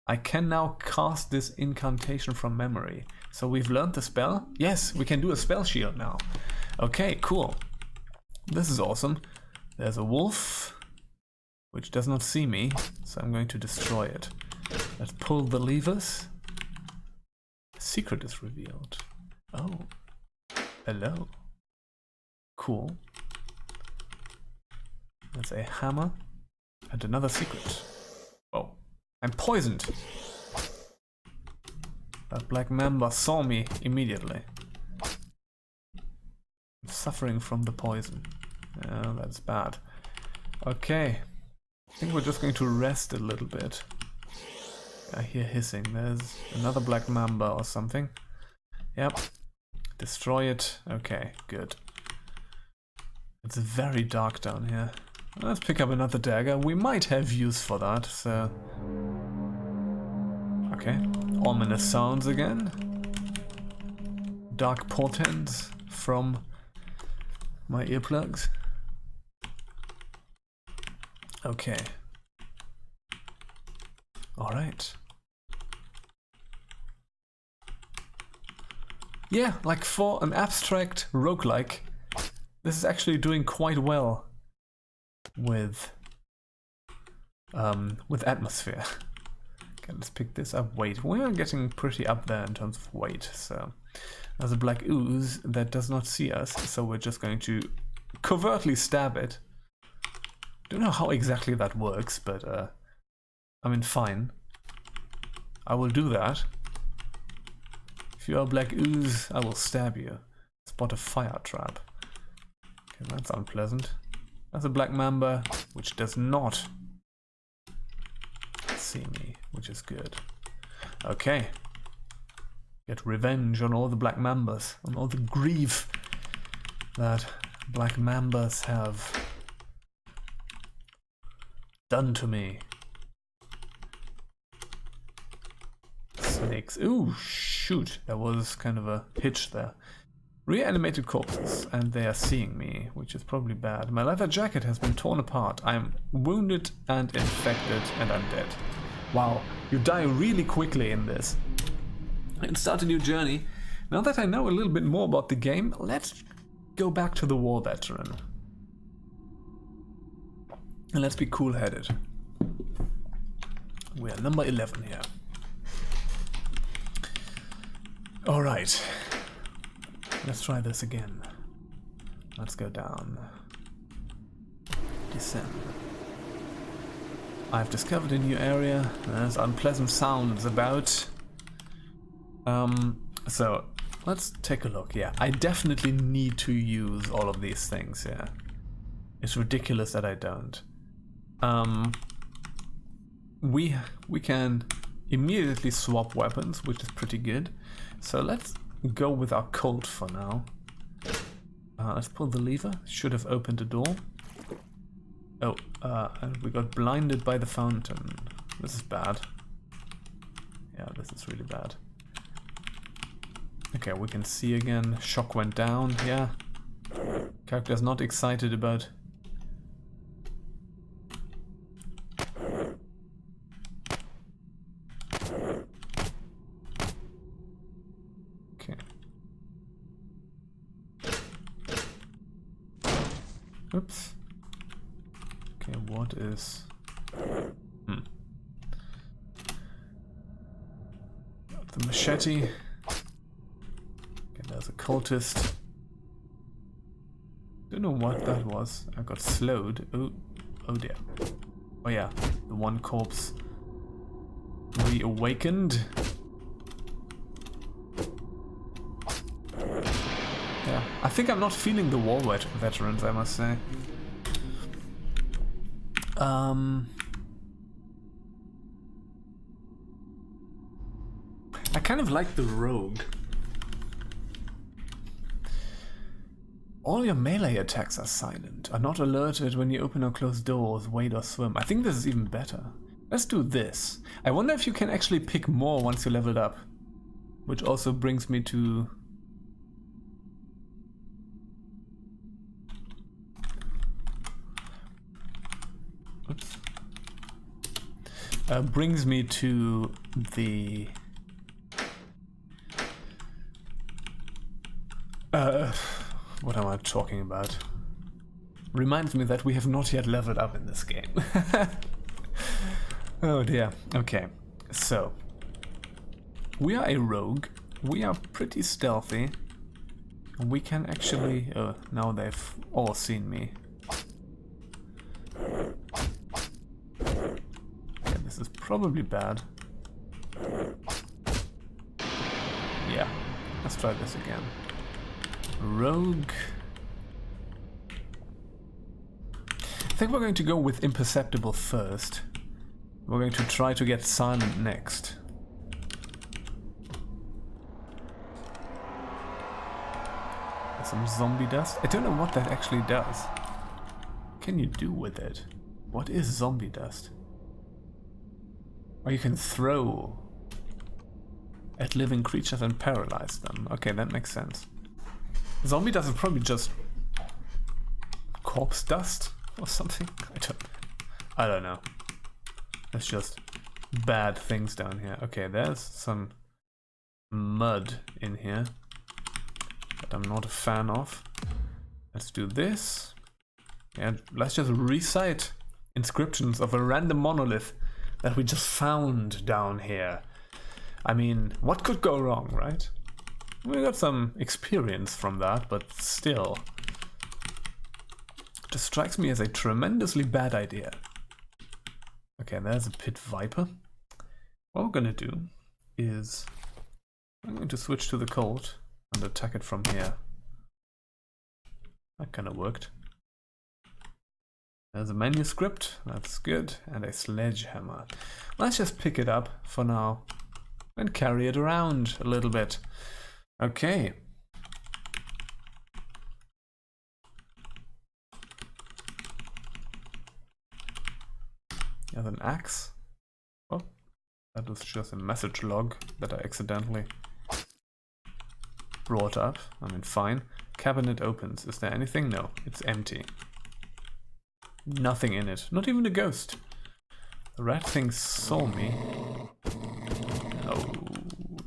I can now cast this incantation from memory. So we've learned the spell. Yes, we can do a Spell Shield now. Okay, cool. This is awesome. There's a wolf, which does not see me, so I'm going to destroy it. Let's pull the levers. A secret is revealed. Oh. Hello. Cool. That's a hammer. And another secret. Oh. I'm poisoned. That black mamba saw me immediately. I'm suffering from the poison. Yeah, that's bad. Okay. I think we're just going to rest a little bit. I hear hissing. There's another black mamba or something. Yep. Destroy it. Okay, good. It's very dark down here. Let's pick up another dagger. We might have use for that, so... Okay. Ominous sounds again. Dark portents from my earplugs. Okay. Alright. Yeah, like for an abstract roguelike, this is actually doing quite well with atmosphere. Okay, let's pick this up. Weight. We are getting pretty up there in terms of weight. So there's a black ooze that does not see us, so we're just going to covertly stab it. Don't know how exactly that works, but I mean, fine. I will do that. If you are black ooze, I will stab you. Spot a fire trap. Okay, that's unpleasant. That's a black mamba, which does not see me, which is good. Okay. Get revenge on all the black mambas, on all the grief that black mambas have done to me. Snakes. Ooh, shoot. That was kind of a hitch there. Reanimated corpses, and they are seeing me, which is probably bad. My leather jacket has been torn apart. I'm wounded and infected, and I'm dead. Wow, you die really quickly in this. And start a new journey. Now that I know a little bit more about the game, let's go back to the war veteran. And let's be cool-headed. We are number 11 here. Alright. Let's try this again. Let's go down. Descend. I've discovered a new area. There's unpleasant sounds about. So let's take a look. Yeah, I definitely need to use all of these things. Yeah, it's ridiculous that I don't. We can immediately swap weapons, which is pretty good. So let's go with our Colt for now. Let's pull the lever. Should have opened the door. Oh, and we got blinded by the fountain. This is bad. Yeah, this is really bad. Okay, we can see again. Shock went down. Yeah. Character's not excited about. Okay. Oops. Okay, what is... The machete. Okay, there's a cultist. Don't know what that was. I got slowed. Oh dear. Oh yeah, the one corpse reawakened. Yeah, I think I'm not feeling the war veterans, I must say. I kind of like the rogue. All your melee attacks are silent, are not alerted when you open or close doors, wade or swim. I think this is even better. Let's do this. I wonder if you can actually pick more once you leveled up. Which also brings me to... Oops. Brings me to the... what am I talking about? Reminds me that we have not yet leveled up in this game. Oh dear. Okay, so we are a rogue. We are pretty stealthy. We can actually... Oh, now they've all seen me. Okay, this is probably bad. Yeah, let's try this again. Rogue. I think we're going to go with imperceptible first. We're going to try to get silent next. There's some zombie dust. I don't know what that actually does. What can you do with it? What is zombie dust? Or you can throw at living creatures and paralyze them. Okay, that makes sense. Zombie dust is probably just corpse dust or something. I don't know. It's just bad things down here. Okay, there's some mud in here that I'm not a fan of. Let's do this. And let's just recite inscriptions of a random monolith that we just found down here. I mean, what could go wrong, right? We got some experience from that, but still. It just strikes me as a tremendously bad idea. Okay, there's a pit viper. What we're gonna do is I'm going to switch to the cold and attack it from here. That kind of worked. There's a manuscript, that's good, and a sledgehammer. Let's just pick it up for now and carry it around a little bit. Okay. There's an axe. Oh, that was just a message log that I accidentally brought up. I mean, fine. Cabinet opens. Is there anything? No, it's empty. Nothing in it. Not even a ghost. The rat thing saw me. Oh,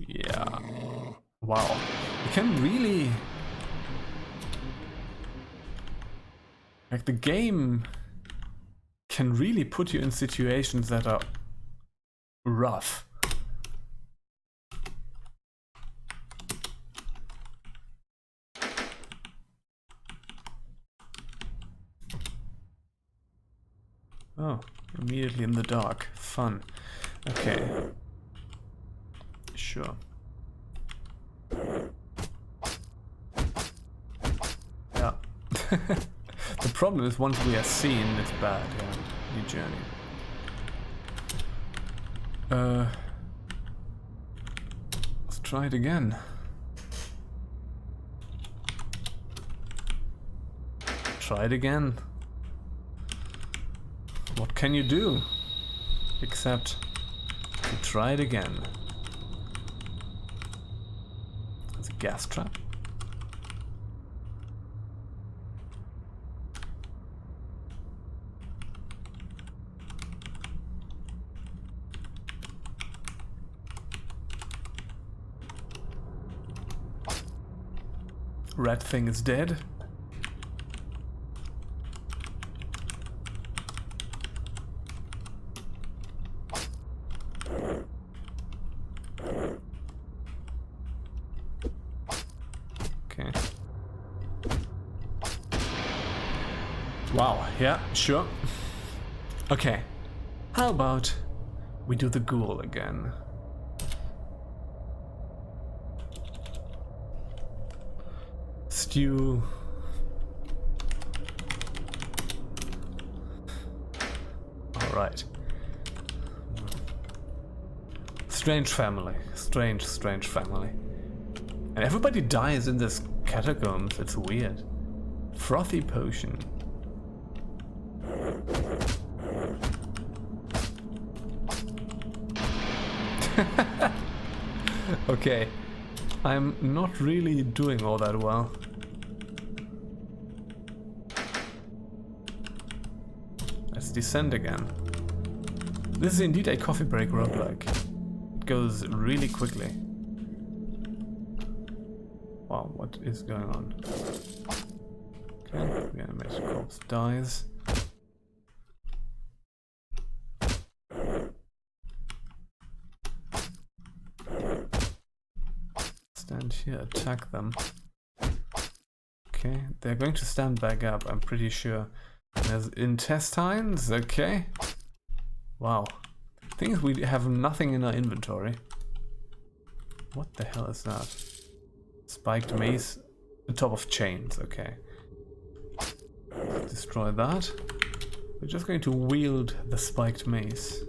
yeah. Wow. You can really... Like, the game can really put you in situations that are rough. Oh, immediately in the dark. Fun. Okay. Sure. Yeah. The problem is once we are seen, it's bad. Yeah. New journey. Let's try it again. Try it again. What can you do? Except to try it again. There's a gas trap. Rat thing is dead. Okay. Wow, yeah, sure. Okay. How about we do the ghoul again? Stew. Alright. Strange family. Strange family. And everybody dies in this catacombs. It's weird. Frothy potion. Okay. I'm not really doing all that well. Let's descend again. This is indeed a coffee break roguelike. It goes really quickly. Wow, what is going on? Okay, the animated corpse dies. Stand here, attack them. Okay, they're going to stand back up, I'm pretty sure. There's intestines, okay. Wow. Thing is, we have nothing in our inventory. What the hell is that? Spiked mace, the top of chains, okay. Destroy that. We're just going to wield the spiked mace.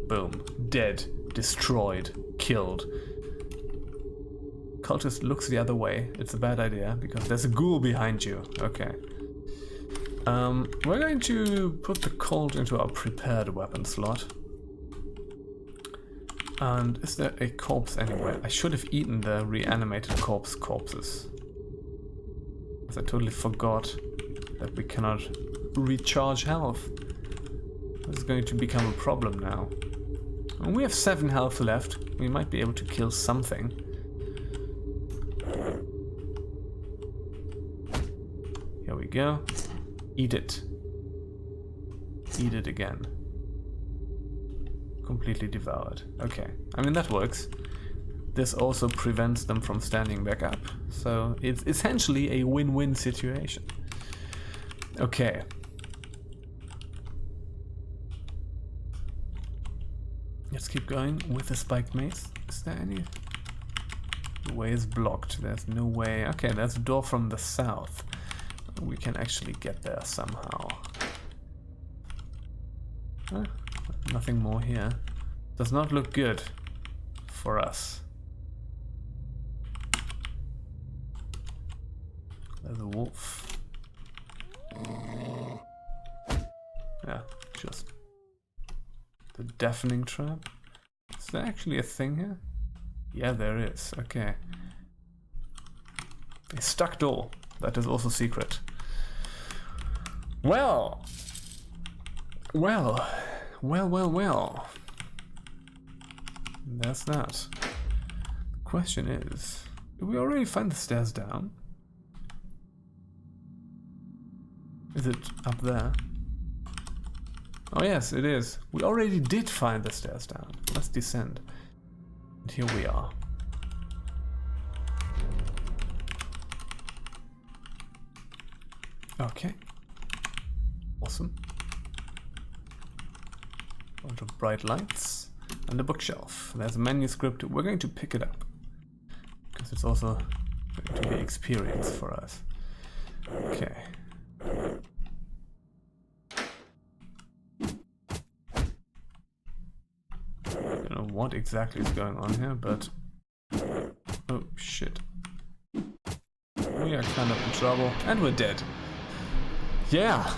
Boom. Dead. Destroyed. Killed. Cultist looks the other way. It's a bad idea because there's a ghoul behind you. Okay. We're going to put the Colt into our prepared weapon slot. And is there a corpse anywhere? I should have eaten the reanimated corpses. Because I totally forgot that we cannot recharge health. This is going to become a problem now. And we have 7 health left. We might be able to kill something. Here we go. Eat it. Eat it again. Completely devoured. Okay. I mean, that works. This also prevents them from standing back up. So it's essentially a win-win situation. Okay. Let's keep going with the spiked mace. Is there any? The way is blocked. There's no way. Okay, there's a door from the south. We can actually get there somehow. Nothing more here. Does not look good for us. There's a wolf. Yeah, just the deafening trap. Is there actually a thing here? Yeah, there is. Okay. A stuck door. That is also secret. Well. That's that. The question is, did we already find the stairs down? Is it up there? Oh yes, it is. We already did find the stairs down. Let's descend. And here we are. Okay. Awesome. Bunch of bright lights. And a bookshelf. There's a manuscript. We're going to pick it up. Because it's also going to be experience for us. Okay. I don't know what exactly is going on here, but... Oh, shit. We are kind of in trouble. And we're dead. Yeah.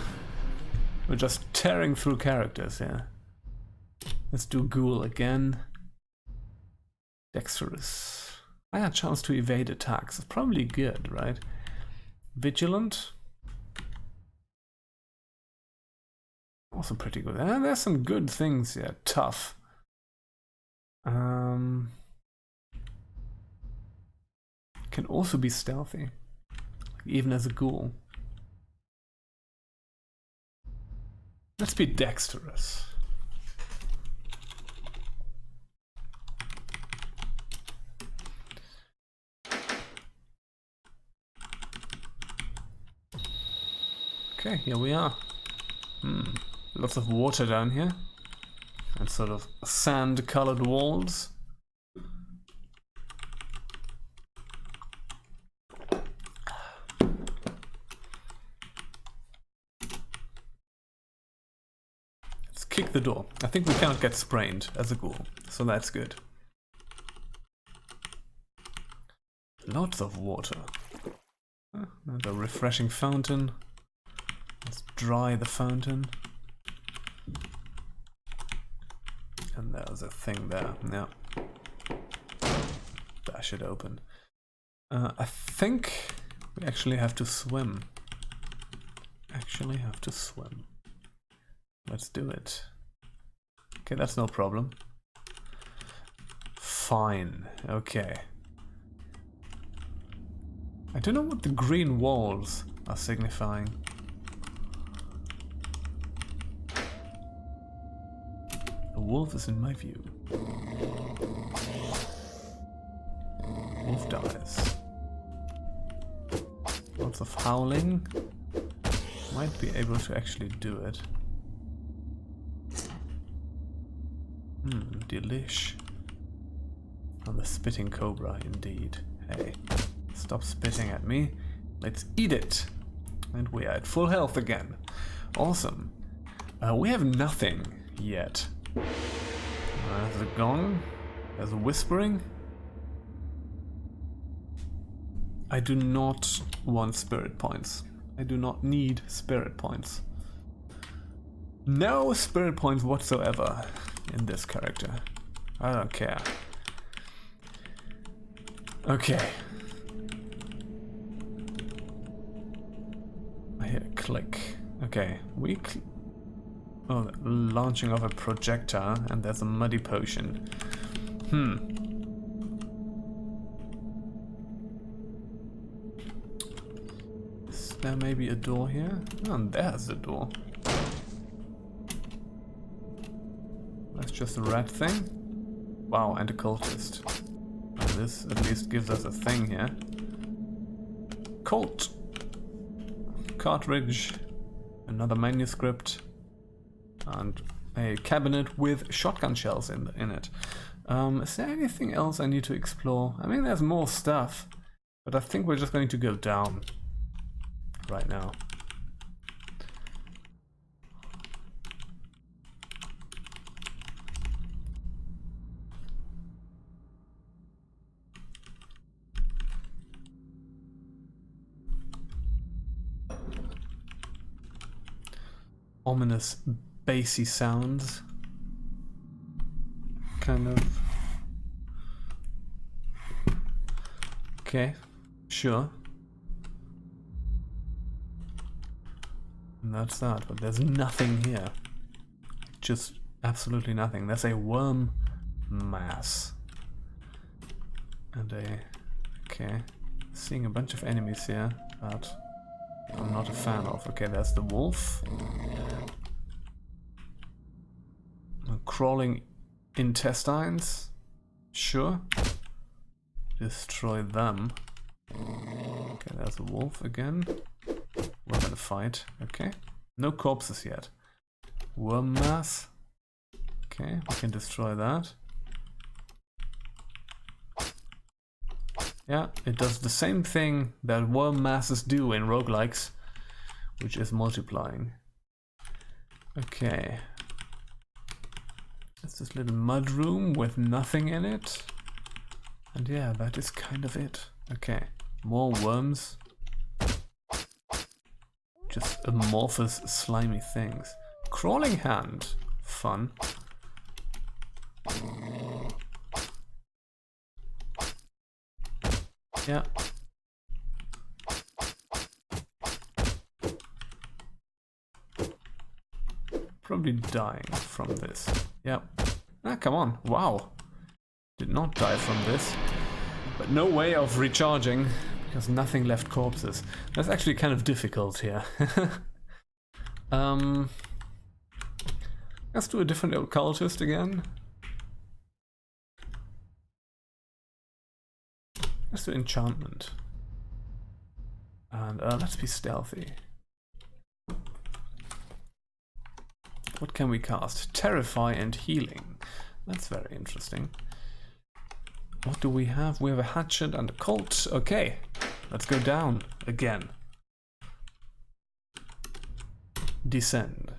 We're just tearing through characters here. Let's do Ghoul again. Dexterous. I had a chance to evade attacks. It's probably good, right? Vigilant. Also pretty good. There's some good things here. Tough. Can also be stealthy. Even as a ghoul. Let's be dexterous. Okay, here we are. Lots of water down here. And sort of sand-colored walls. Let's kick the door. I think we cannot get sprained as a ghoul, so that's good. Lots of water. Another refreshing fountain. Let's dry the fountain. And there's a thing there. Yeah. Dash it open. I think we actually have to swim. Let's do it. Okay, that's no problem. Fine. Okay. I don't know what the green walls are signifying. A wolf is in my view. Wolf dies. Lots of howling. Might be able to actually do it. Delish. On the spitting cobra, indeed. Hey, stop spitting at me. Let's eat it. And we are at full health again. Awesome. We have nothing yet. There's a gong. There's a whispering. I do not want spirit points. I do not need spirit points. No spirit points whatsoever in this character. I don't care. Okay. I hear a click. Okay, oh, launching of a projectile, and there's a muddy potion. Is there maybe a door here? Oh, and there's the door. That's just a red thing. Wow, and a cultist. This at least gives us a thing here. Colt. Cartridge. Another manuscript. And a cabinet with shotgun shells in it. Is there anything else I need to explore? I mean, there's more stuff. But I think we're just going to go down right now. Ominous bassy sounds. Kind of. Okay, sure. And that's that, but there's nothing here. Just absolutely nothing. There's a worm mass. And a... okay. Seeing a bunch of enemies here that I'm not a fan of. Okay, there's the wolf. Crawling intestines. Sure. Destroy them. Okay, there's a wolf again. We're gonna fight. Okay. No corpses yet. Worm mass. Okay, we can destroy that. Yeah, it does the same thing that worm masses do in roguelikes, which is multiplying. Okay. It's this little mud room with nothing in it. And yeah, that is kind of it. Okay, more worms. Just amorphous, slimy things. Crawling hand. Fun. Yeah. Probably dying from this. Yep. Ah, come on. Wow. Did not die from this. But no way of recharging, because nothing left corpses. That's actually kind of difficult here. Let's do a different occultist again. Let's do enchantment. And let's be stealthy. What can we cast? Terrify and healing. That's very interesting. What do we have? We have a hatchet and a colt. Okay, let's go down again. Descend.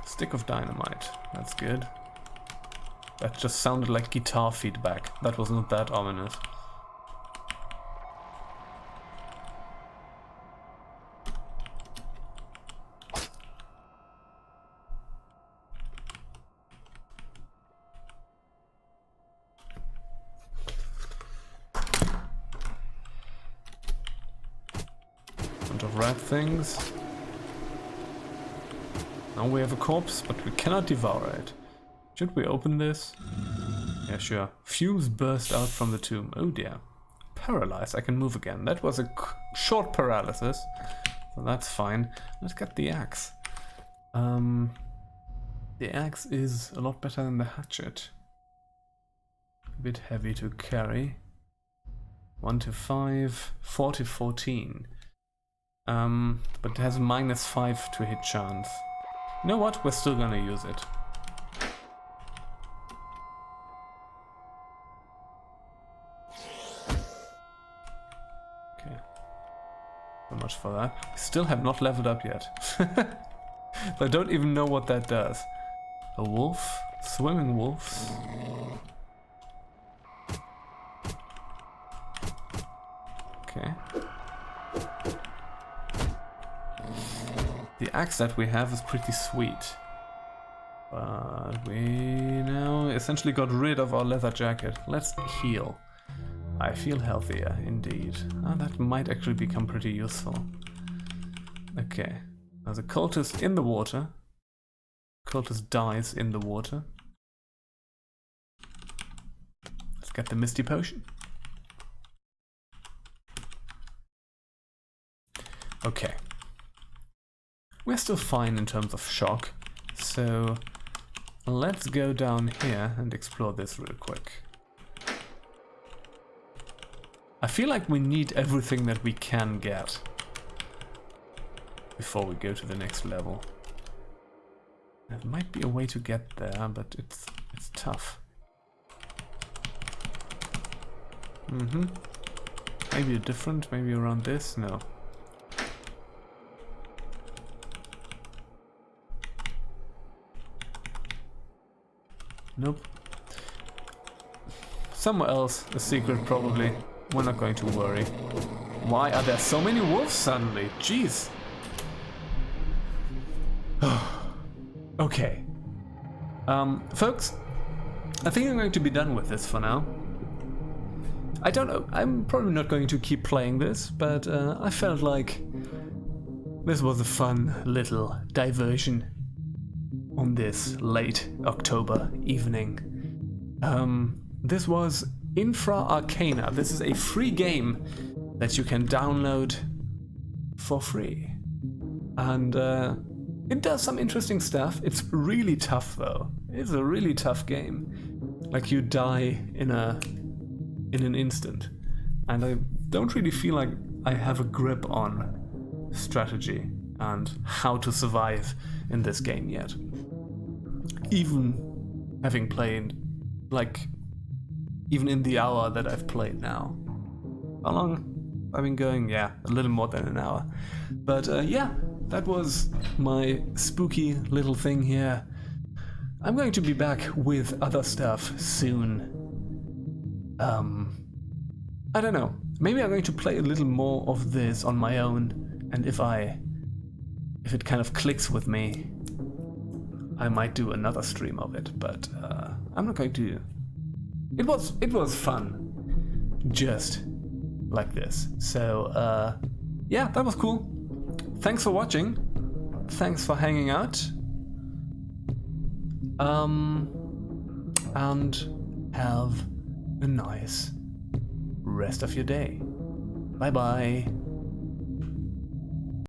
Stick of dynamite. That's good. That just sounded like guitar feedback. That was not that ominous. Bunch of red things. Now we have a corpse, but we cannot devour it. Should we open this? Yeah, sure. Fumes burst out from the tomb. Oh dear. Paralyzed. I can move again. That was a short paralysis. So that's fine. Let's get the axe. The axe is a lot better than the hatchet. A bit heavy to carry. 1 to 5. 4 to 14. But it has -5 to hit chance. You know what? We're still gonna use it. much for that. Still have not leveled up yet. I don't even know what that does. A wolf? Swimming wolves? Okay. The axe that we have is pretty sweet. But we now essentially got rid of our leather jacket. Let's heal. I feel healthier, indeed. That might actually become pretty useful. Okay. There's a cultist in the water. Cultist dies in the water. Let's get the Misty Potion. Okay. We're still fine in terms of shock, so let's go down here and explore this real quick. I feel like we need everything that we can get before we go to the next level. There might be a way to get there, but it's tough. Maybe a different, maybe around this? No. Nope. Somewhere else, a secret probably. We're not going to worry. Why are there so many wolves suddenly? Jeez. Okay. Folks, I think I'm going to be done with this for now. I don't know, I'm probably not going to keep playing this, but I felt like this was a fun little diversion on this late October evening. This was Infra Arcana. This is a free game that you can download for free. And it does some interesting stuff. It's really tough though. It's a really tough game. Like you die in an instant. And I don't really feel like I have a grip on strategy and how to survive in this game yet. Even having played, like, even in the hour that I've played now. How long I've been going? Yeah, a little more than an hour. But yeah, that was my spooky little thing here. I'm going to be back with other stuff soon. I don't know. Maybe I'm going to play a little more of this on my own, and if it kind of clicks with me, I might do another stream of it, but I'm not going to. It was fun, just like this. So yeah, that was cool. Thanks for watching. Thanks for hanging out. And have a nice rest of your day. Bye bye.